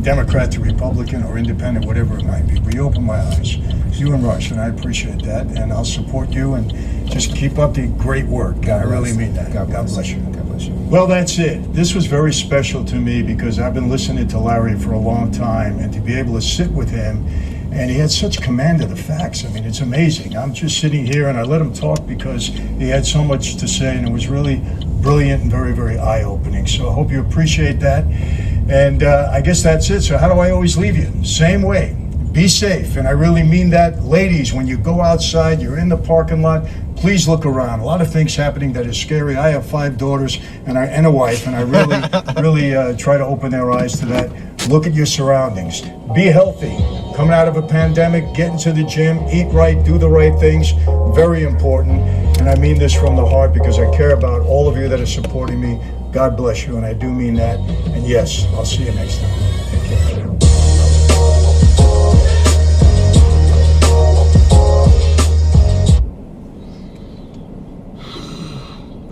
Democrat to Republican or independent, whatever it might be. But you opened my eyes. You and Rush, and I appreciate that. And I'll support you, and just keep up the great work. I really mean that. God bless you. God bless you. Well, that's it. This was very special to me because I've been listening to Larry for a long time, and to be able to sit with him, and he had such command of the facts. I mean, it's amazing. I'm just sitting here, and I let him talk because he had so much to say, and it was really brilliant and very, very eye-opening. So I hope you appreciate that. And I guess that's it. So how do I always leave you? Same way. Be safe, and I really mean that. Ladies, when you go outside, you're in the parking lot, please look around. A lot of things happening that is scary. I have 5 daughters and a wife, and I really try to open their eyes to that. Look at your surroundings. Be healthy. Coming out of a pandemic, get into the gym, eat right, do the right things. Very important. And I mean this from the heart because I care about all of you that are supporting me. God bless you, and I do mean that. And yes, I'll see you next time. Take care.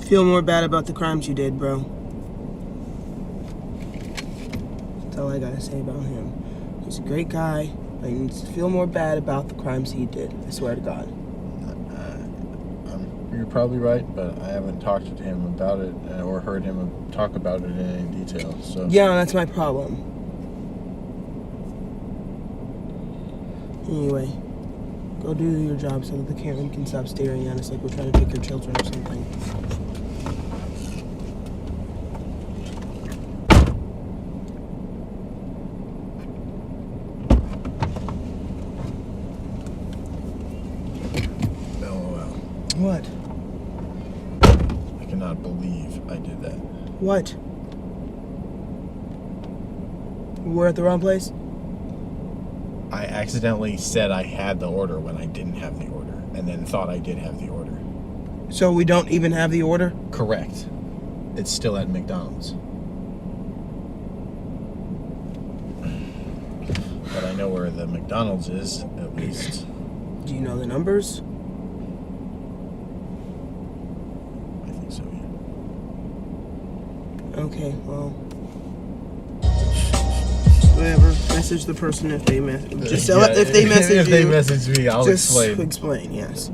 Feel more bad about the crimes you did, bro. That's all I gotta say about him. He's a great guy, but you need to feel more bad about the crimes he did. I swear to God. You're probably right, but I haven't talked to him about it or heard him talk about it in any detail. So Yeah, that's my problem. Anyway, go do your job so that the camera can stop staring at us like we're trying to take your children or something. LOL. What? I cannot believe I did that. What? We're at the wrong place? I accidentally said I had the order when I didn't have the order, and then thought I did have the order. So we don't even have the order? Correct. It's still at McDonald's. But I know where the McDonald's is, at least. Do you know the numbers? I think so, yeah. Okay, well, whatever. Message the person if they just Yeah, if they message if you. they message me, I'll just explain. Explain, yes.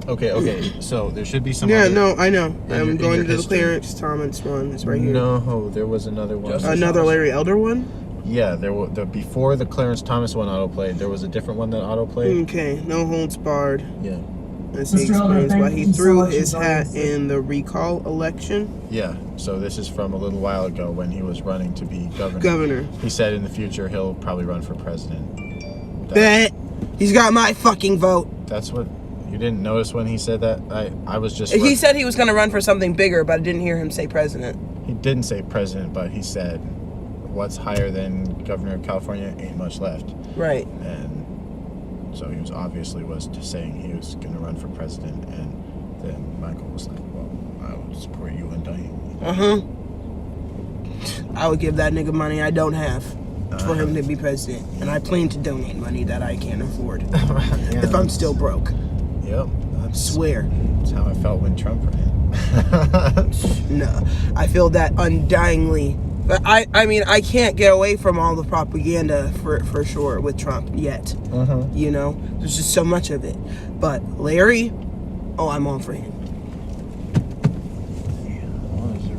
Okay. So there should be some. Yeah, other- no, I know. in I'm your going to the history. Clarence Thomas one. It's right here. No, there was another one. Another Larry Elder one? Yeah, there was before the Clarence Thomas one autoplayed. There was a different one that autoplayed. Okay, no holds barred. Yeah, As he Mr. Elder, explains thank why you he so threw much his for hat joining us. in the recall election. yeah. So this is from a little while ago when he was running to be governor. Governor. He said in the future he'll probably run for president. Bet. He's got my fucking vote. That's what you didn't notice when he said that. I was just. He said he was going to run for something bigger, but I didn't hear him say president. He didn't say president, but he said, "What's higher than governor of California? Ain't much left." Right. And so he was obviously saying he was going to run for president, and then Michael was like, "Well, I would support you in dying." I would give that nigga money I don't have for him to be president, and I plan to donate money that I can't afford Yeah, if I'm still broke. Yep, Swear. that's how I felt when Trump ran. No, I feel that undyingly. But I mean, I can't get away from all the propaganda for sure with Trump yet. You know, there's just so much of it. But Larry, oh, I'm all for him.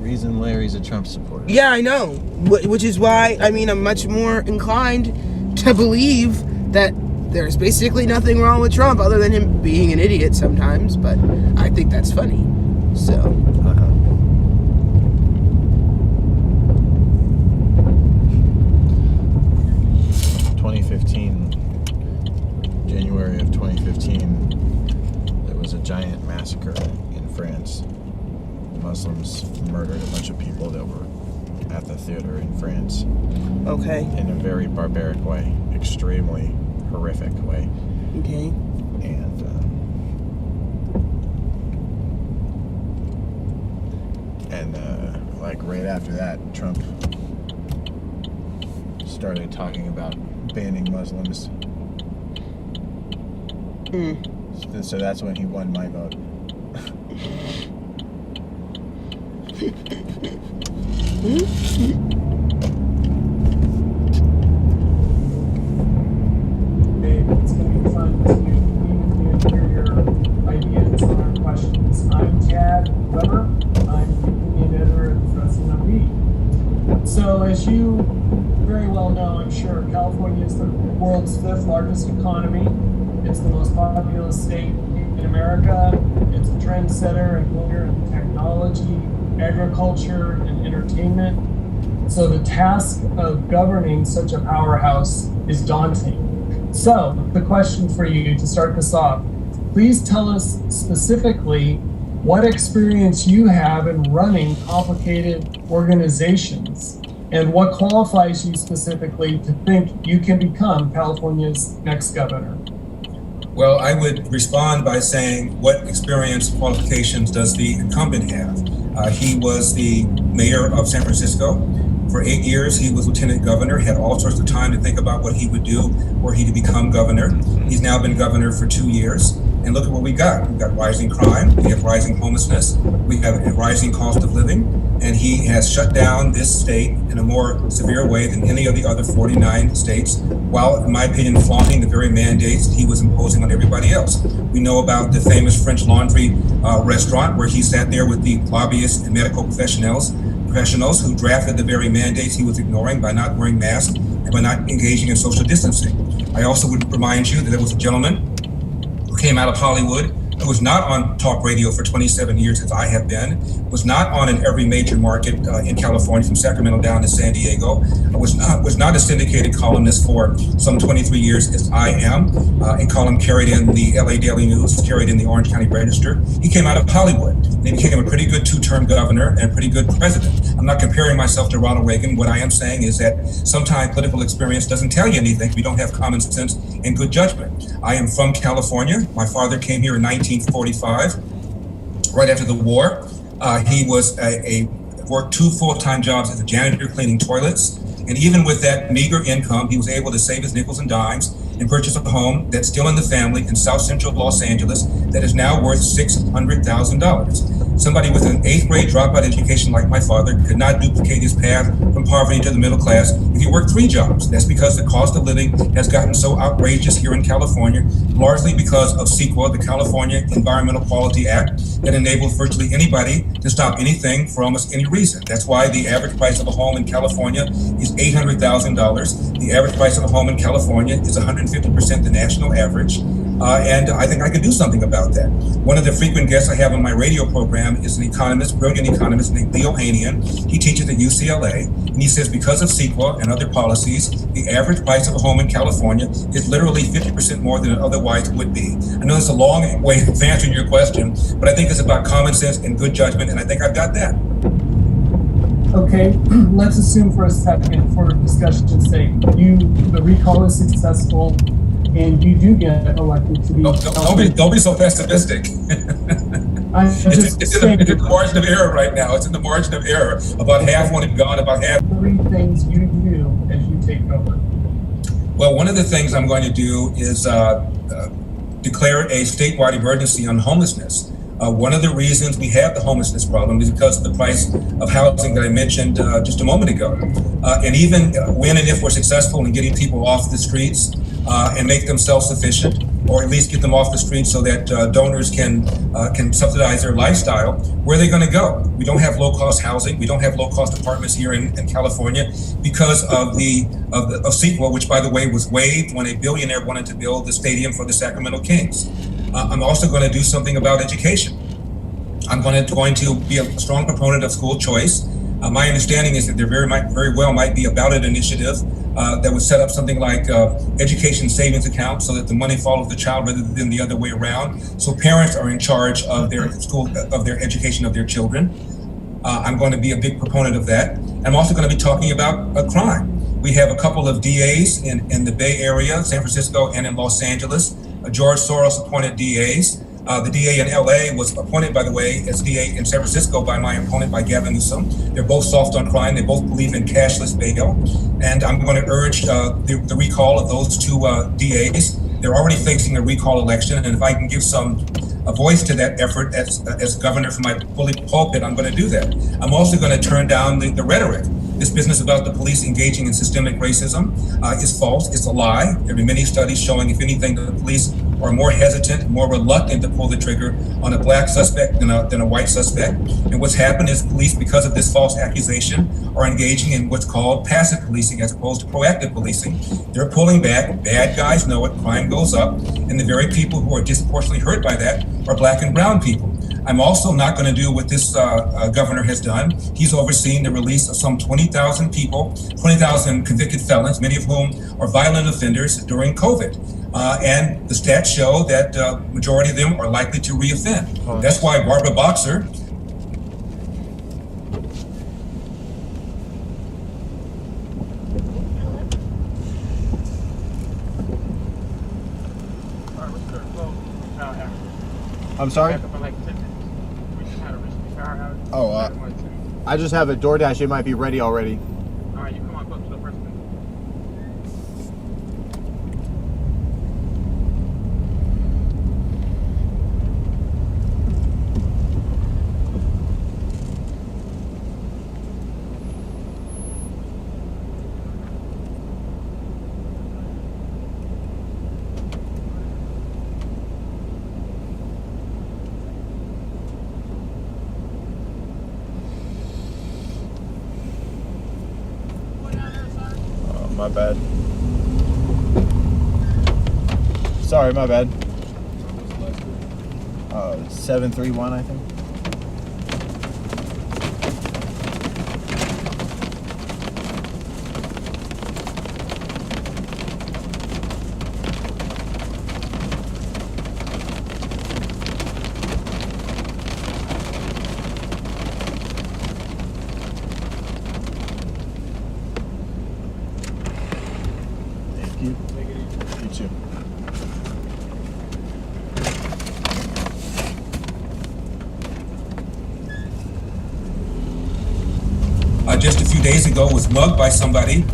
reason Larry's a Trump supporter. Yeah, I know. Which is why, I mean, I'm much more inclined to believe that there's basically nothing wrong with Trump other than him being an idiot sometimes, but I think that's funny. So. 2015, January of 2015, there was a giant massacre in France. Muslims murdered a bunch of people that were at the theater in France. Okay. In a very barbaric way, extremely horrific way. Okay. And like right after that, Trump started talking about banning Muslims. So that's when he won my vote. It's going to be fun to meet with you and hear your ideas on our questions. I'm Chad Weber. I'm the opinion editor at Dressing Up Beat. So, as you very well know, I'm sure, California is the world's 5th largest economy. It's the most populous state in America. It's a trendsetter and leader in technology, agriculture, and entertainment. So the task of governing such a powerhouse is daunting. So the question for you to start this off, please tell us specifically what experience you have in running complicated organizations and what qualifies you specifically to think you can become California's next governor. Well, I would respond by saying, what experience qualifications does the incumbent have? He was the mayor of San Francisco. For 8 years, he was lieutenant governor, had all sorts of time to think about what he would do were he to become governor. He's now been governor for 2 years. And look at what we got. We've got rising crime, we have rising homelessness, we have a rising cost of living, and he has shut down this state in a more severe way than any of the other 49 states, while, in my opinion, flaunting the very mandates he was imposing on everybody else. We know about the famous French Laundry restaurant where he sat there with the lobbyists and medical professionals who drafted the very mandates he was ignoring by not wearing masks and by not engaging in social distancing. I also would remind you that there was a gentleman who came out of Hollywood, who was not on talk radio for 27 years as I have been, was not on in every major market in California, from Sacramento down to San Diego, was not a syndicated columnist for some 23 years as I am. A column carried in the LA Daily News, carried in the Orange County Register. He came out of Hollywood, and he became a pretty good 2-term governor and a pretty good president. I'm not comparing myself to Ronald Reagan. What I am saying is that sometimes political experience doesn't tell you anything if you don't have common sense and good judgment. I am from California. My father came here in 1945, right after the war. He was worked 2 full-time jobs as a janitor cleaning toilets. And even with that meager income, he was able to save his nickels and dimes and purchase a home that's still in the family in South Central Los Angeles that is now worth $600,000. Somebody with an 8th grade dropout education like my father could not duplicate his path from poverty to the middle class if he worked 3 jobs. That's because the cost of living has gotten so outrageous here in California, largely because of CEQA, the California Environmental Quality Act, that enables virtually anybody to stop anything for almost any reason. That's why the average price of a home in California is $800,000. The average price of a home in California is 150% the national average. And I think I can do something about that. One of the frequent guests I have on my radio program is an economist, brilliant economist named Leo Hanian. He teaches at UCLA, and he says because of CEQA and other policies, the average price of a home in California is literally 50% more than it otherwise would be. I know it's a long way of answering your question, but I think it's about common sense and good judgment, and I think I've got that. Okay, let's assume for a second, for discussion's sake, the recall is successful and you do get elected to be. Don't be so pessimistic. It's in the margin of error right now. It's in the margin of error. About half want it gone, about half. 3 things you do as you take over. Well, one of the things I'm going to do is declare a statewide emergency on homelessness. One of the reasons we have the homelessness problem is because of the price of housing that I mentioned just a moment ago. And even when and if we're successful in getting people off the streets, and make them self-sufficient, or at least get them off the street so that donors can subsidize their lifestyle, where are they going to go? We don't have low-cost housing. We don't have low-cost apartments here in California because of CEQA, which, by the way, was waived when a billionaire wanted to build the stadium for the Sacramento Kings. I'm also going to do something about education. I'm going to be a strong proponent of school choice. My understanding is that there very well might be a ballot initiative that would set up something like education savings account so that the money follows the child rather than the other way around. So parents are in charge of their school, of their education of their children. I'm going to be a big proponent of that. I'm also going to be talking about crime. We have a couple of DAs in the Bay Area, San Francisco, and in Los Angeles. George Soros appointed DAs. The DA in LA was appointed, by the way, as DA in San Francisco by my opponent, by Gavin Newsom. They're both soft on crime. They both believe in cashless bail. And I'm going to urge the recall of those two DAs. They're already facing a recall election. And if I can give a voice to that effort as governor from my pulpit, I'm going to do that. I'm also going to turn down the rhetoric. This business about the police engaging in systemic racism is false. It's a lie. There have been many studies showing, if anything, the police are more hesitant, more reluctant to pull the trigger on a black suspect than a white suspect. And what's happened is police, because of this false accusation, are engaging in what's called passive policing as opposed to proactive policing. They're pulling back. Bad guys know it. Crime goes up. And the very people who are disproportionately hurt by that are black and brown people. I'm also not going to do what this governor has done. He's overseen the release of some 20,000 people, 20,000 convicted felons, many of whom are violent offenders during COVID. And the stats show that majority of them are likely to reoffend. Oh. That's why Barbara Boxer, I'm sorry? Oh, I just have a DoorDash. It might be ready already. All right, you come on close to the first one. My bad. Sorry, my bad. 731, I think. You too. just a few days ago was mugged by somebody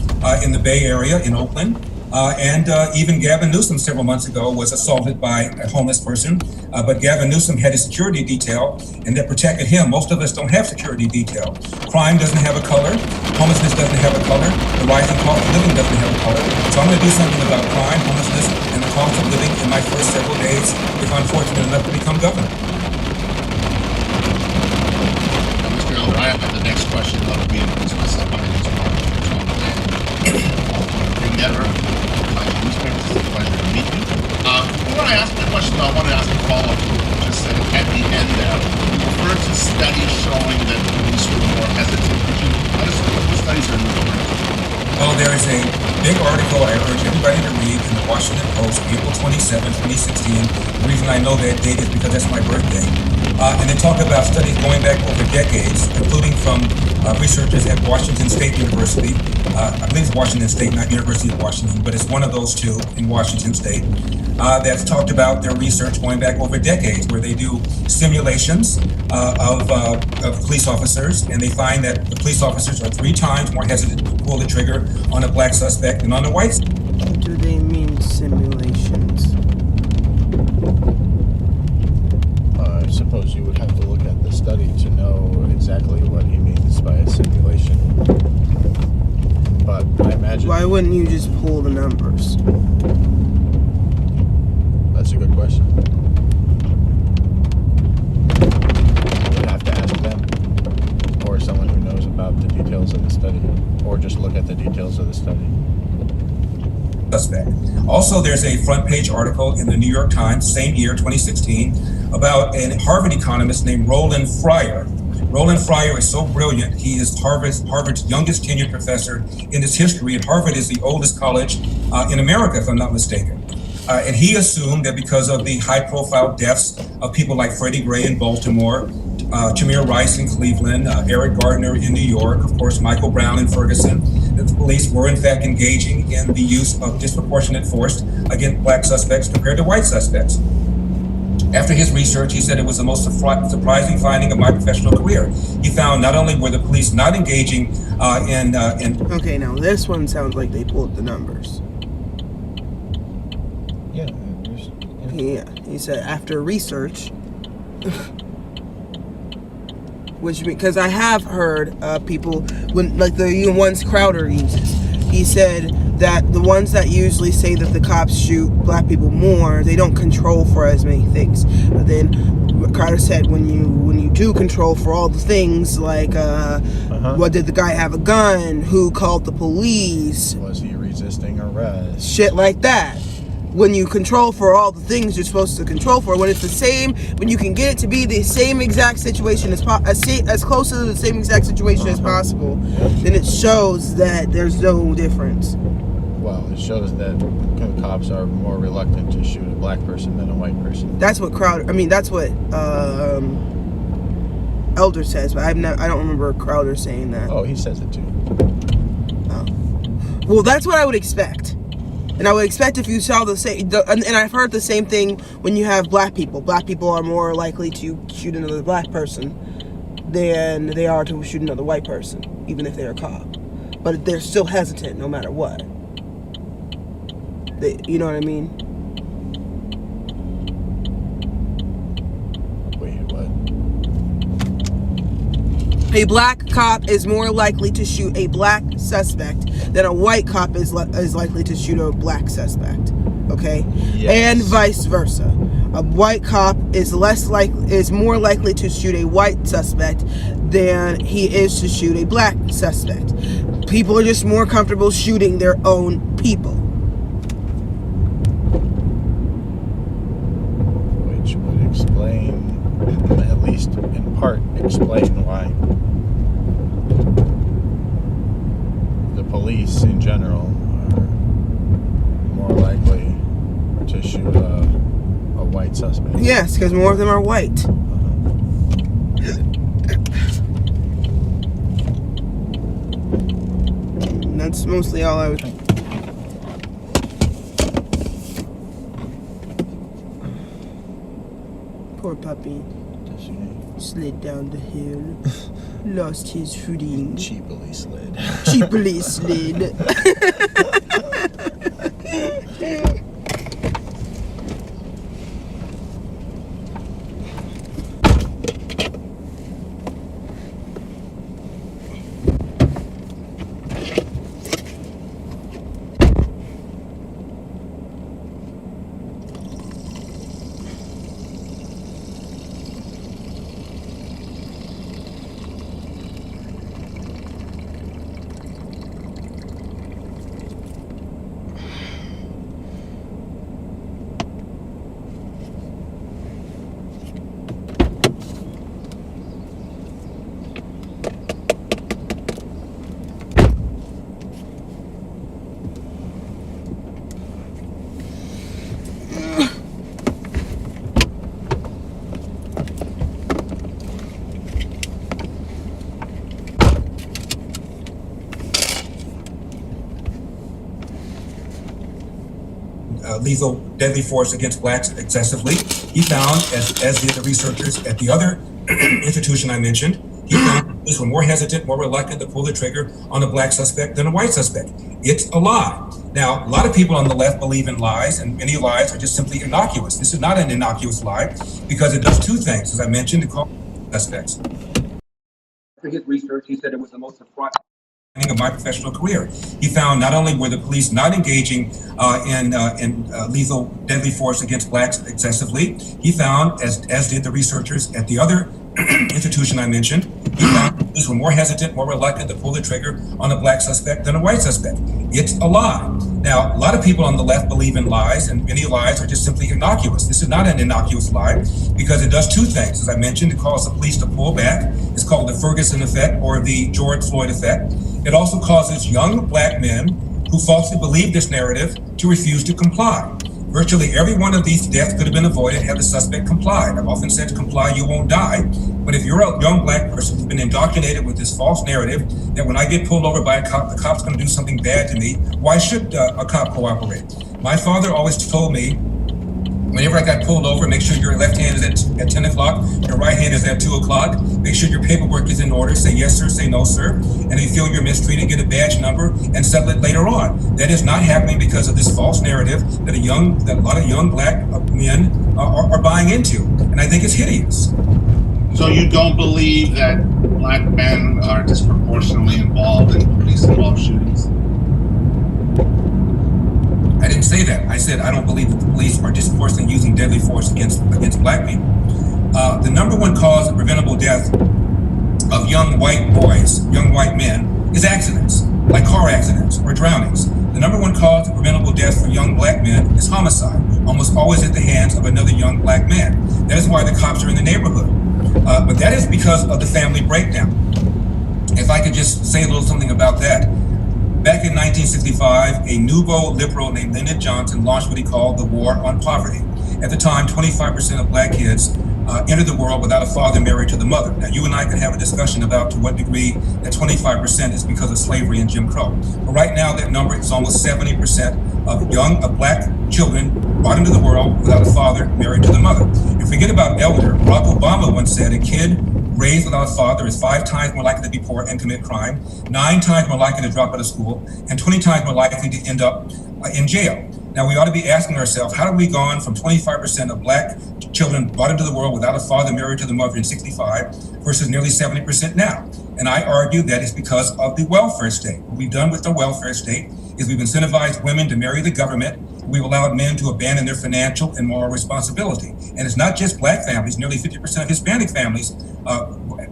in the Bay Area in Oakland. And even Gavin Newsom several months ago was assaulted by a homeless person. But Gavin Newsom had a security detail and that protected him. Most of us don't have security detail. Crime doesn't have a color. Homelessness doesn't have a color. The rising cost of living doesn't have a color. So I'm going to do something about crime, homelessness, and the cost of living in my first several days if I'm fortunate enough to become governor. Mr. Elder, I have the next question that will be introduced myself. My name is Mark. Newspapers, it's a pleasure to meet you. When I asked the question, I wanted to ask a follow-up. Just said at the end there, you referred to studies showing that police were more hesitant. What studies are you referring to? Well, there is a big article I urge everybody to read in the Washington Post, April 27, 2016. The reason I know that date is because that's my birthday. And they talk about studies going back over decades, including from researchers at Washington State University. I believe it's Washington State, not University of Washington, but it's one of those two in Washington State. That's talked about their research going back over decades, where they do simulations of police officers, and they find that the police officers are 3 times more hesitant to pull the trigger on a black suspect than on a white. What do they mean, simulations? I suppose you would have to look at the study to know exactly what he means by a simulation. But I imagine... Why wouldn't you just pull the numbers? question. You have to ask them, or someone who knows about the details of the study, or just look at the details of the study. Suspect. Also, there's a front page article in the New York Times, same year, 2016, about a Harvard economist named Roland Fryer. Roland Fryer is so brilliant. He is Harvard's youngest tenured professor in its history, and Harvard is the oldest college in America, if I'm not mistaken. And he assumed that because of the high-profile deaths of people like Freddie Gray in Baltimore, Tamir Rice in Cleveland, Eric Gardner in New York, of course, Michael Brown in Ferguson, that the police were in fact engaging in the use of disproportionate force against black suspects compared to white suspects. After his research, he said it was the most surprising finding of my professional career. He found not only were the police not engaging in Okay, now this one sounds like they pulled the numbers. Yeah. Yeah, he said after research, which because I have heard people when like the ones Crowder uses, he said that the ones that usually say that the cops shoot black people more, they don't control for as many things. But then Crowder said when you do control for all the things like what did the guy have a gun, who called the police, Was he resisting arrest? shit like that. When you control for all the things you're supposed to control for, when it's the same, when you can get it to be the same exact situation as close to the same exact situation as possible, then it shows that there's no difference. Well, it shows that the cops are more reluctant to shoot a black person than a white person. That's what that's what Elder says, but I don't remember Crowder saying that. Oh, he says it too. Oh. Well, that's what I would expect. And I would expect if you saw the same, and I've heard the same thing when you have black people. Black people are more likely to shoot another black person than they are to shoot another white person, even if they're a cop. But they're still hesitant no matter what. You know what I mean? Wait, what? A black cop is more likely to shoot a black suspect than a white cop is likely to shoot a black suspect. Okay, Yes. and vice versa. A white cop is more likely to shoot a white suspect than he is to shoot a black suspect. People are just more comfortable shooting their own people. Which would explain, at least in part, explain why the police in general are more likely to shoot a white suspect. Yes, because more of them are white. And that's mostly all I would think. Poor puppy slid down the hill, lost his footing. Cheaply slid. Cheaply slid. lethal, deadly force against blacks excessively. He found, as did the researchers at the other institution I mentioned, he found police were more hesitant, more reluctant to pull the trigger on a black suspect than a white suspect. It's a lie. Now, a lot of people on the left believe in lies, and many lies are just simply innocuous. This is not an innocuous lie because it does two things. As I mentioned, it calls suspects. For his research, he said it was the most surprising. of my professional career. He found not only were the police not engaging in lethal, deadly force against blacks excessively, he found, as did the researchers at the other institution I mentioned, he found police were more hesitant, more reluctant to pull the trigger on a black suspect than a white suspect. It's a lie. Now, a lot of people on the left believe in lies, and many lies are just simply innocuous. This is not an innocuous lie because it does two things. As I mentioned, it causes the police to pull back. It's called the Ferguson effect or the George Floyd effect. It also causes young black men who falsely believe this narrative to refuse to comply. Virtually every one of these deaths could have been avoided had the suspect complied. I've often said to comply, you won't die. But if you're a young black person who's been indoctrinated with this false narrative that when I get pulled over by a cop, the cop's going to do something bad to me, why should a cop cooperate? My father always told me, whenever I got pulled over, make sure your left hand is at 10 o'clock, your right hand is at 2 o'clock. Make sure your paperwork is in order. Say yes, sir, say no, sir. And if you feel you're mistreated, get a badge number and settle it later on. That is not happening because of this false narrative that a lot of young black men are buying into. And I think it's hideous. So you don't believe that black men are disproportionately involved in police-involved shootings? I didn't say that. I said I don't believe that the police are disproportionately using deadly force against black people. The number one cause of preventable death of young white boys, young white men, is accidents, like car accidents or drownings. The number one cause of preventable death for young black men is homicide, almost always at the hands of another young black man. That is why the cops are in the neighborhood. But that is because of the family breakdown. If I could just say a little something about that. Back in 1965, a nouveau liberal named Lyndon Johnson launched what he called the War on Poverty. At the time, 25% of black kids entered the world without a father married to the mother. Now, you and I could have a discussion about to what degree that 25% is because of slavery and Jim Crow. But right now, that number is almost 70% of black children brought into the world without a father married to the mother. And forget about elder. Barack Obama once said a kid raised without a father is 5 times more likely to be poor and commit crime, 9 times more likely to drop out of school, and 20 times more likely to end up in jail. Now, we ought to be asking ourselves, how have we gone from 25% of black children brought into the world without a father married to the mother in 65 versus nearly 70% now? And I argue that it's because of the welfare state. What we've done with the welfare state is we've incentivized women to marry the government. We've allowed men to abandon their financial and moral responsibility. And it's not just black families, nearly 50% of Hispanic families,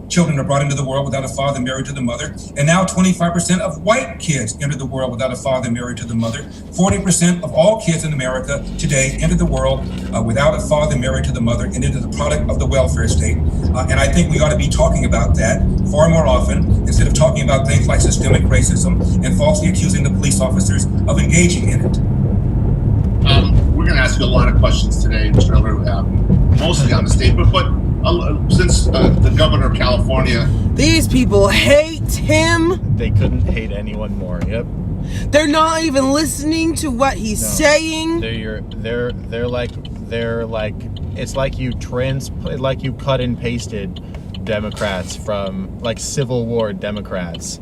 children are brought into the world without a father married to the mother. And now 25% of white kids enter the world without a father married to the mother. 40% of all kids in America today enter the world without a father married to the mother and into the product of the welfare state. And I think we ought to be talking about that far more often instead of talking about things like systemic racism and falsely accusing the police officers of engaging in it. We're going to ask you a lot of questions today, Mr. Elder, mostly on the state, but since the governor of California, These people hate him. They couldn't hate anyone more. Yep. They're not even listening to what he's saying. They're like it's like you cut and pasted Democrats from like Civil War Democrats.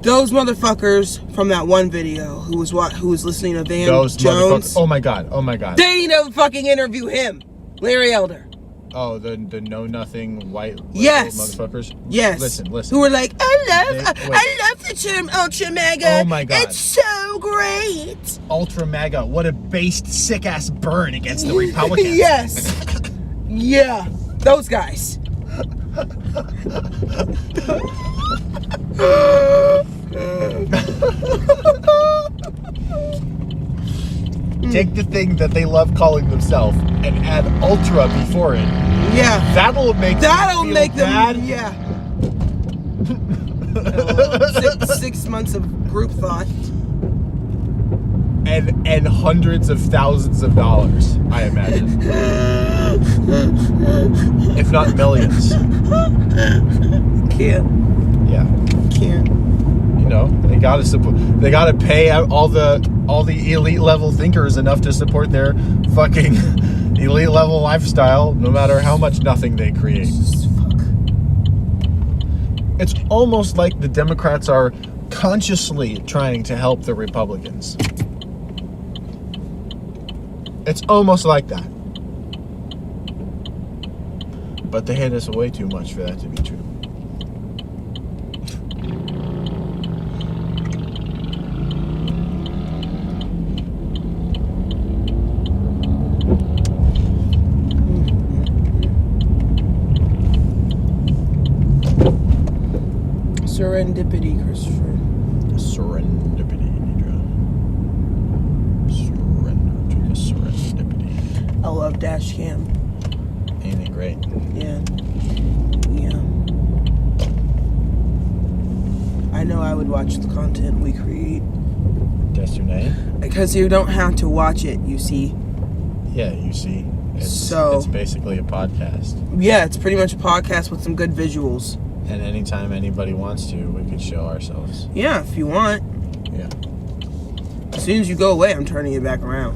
Those motherfuckers from that one video who was listening to Van Those Jones. Oh my god. They need to fucking interview him, Larry Elder. Oh, the know nothing white Yes. motherfuckers. Yes. Listen. Who were like, I love the term ultra mega. Oh my God. It's so great. Ultra MAGA. What a based, sick ass burn against the Republicans. Yes. Yeah. Those guys. Take the thing that they love calling themselves and add ultra before it. Yeah. That'll make them bad. Yeah. 6 months of group thought. And hundreds of thousands of dollars, I imagine. If not millions. Can't. Yeah. Can't. You know, they gotta pay out all the elite level thinkers enough to support their fucking elite level lifestyle, no matter how much nothing they create. It's almost like the Democrats are consciously trying to help the Republicans. It's almost like that. But they hate us way too much for that to be true. Serendipity, Christopher. Serendipity, Nidra. Surrender to the serendipity. I love dash cam. Ain't it great? Yeah. Yeah. I know I would watch the content we create. Destiny? Because you don't have to watch it, you see. Yeah, you see. So- It's basically a podcast. Yeah, it's pretty much a podcast with some good visuals. And anytime anybody wants to, we could show ourselves. Yeah, if you want. Yeah. As soon as you go away, I'm turning it back around.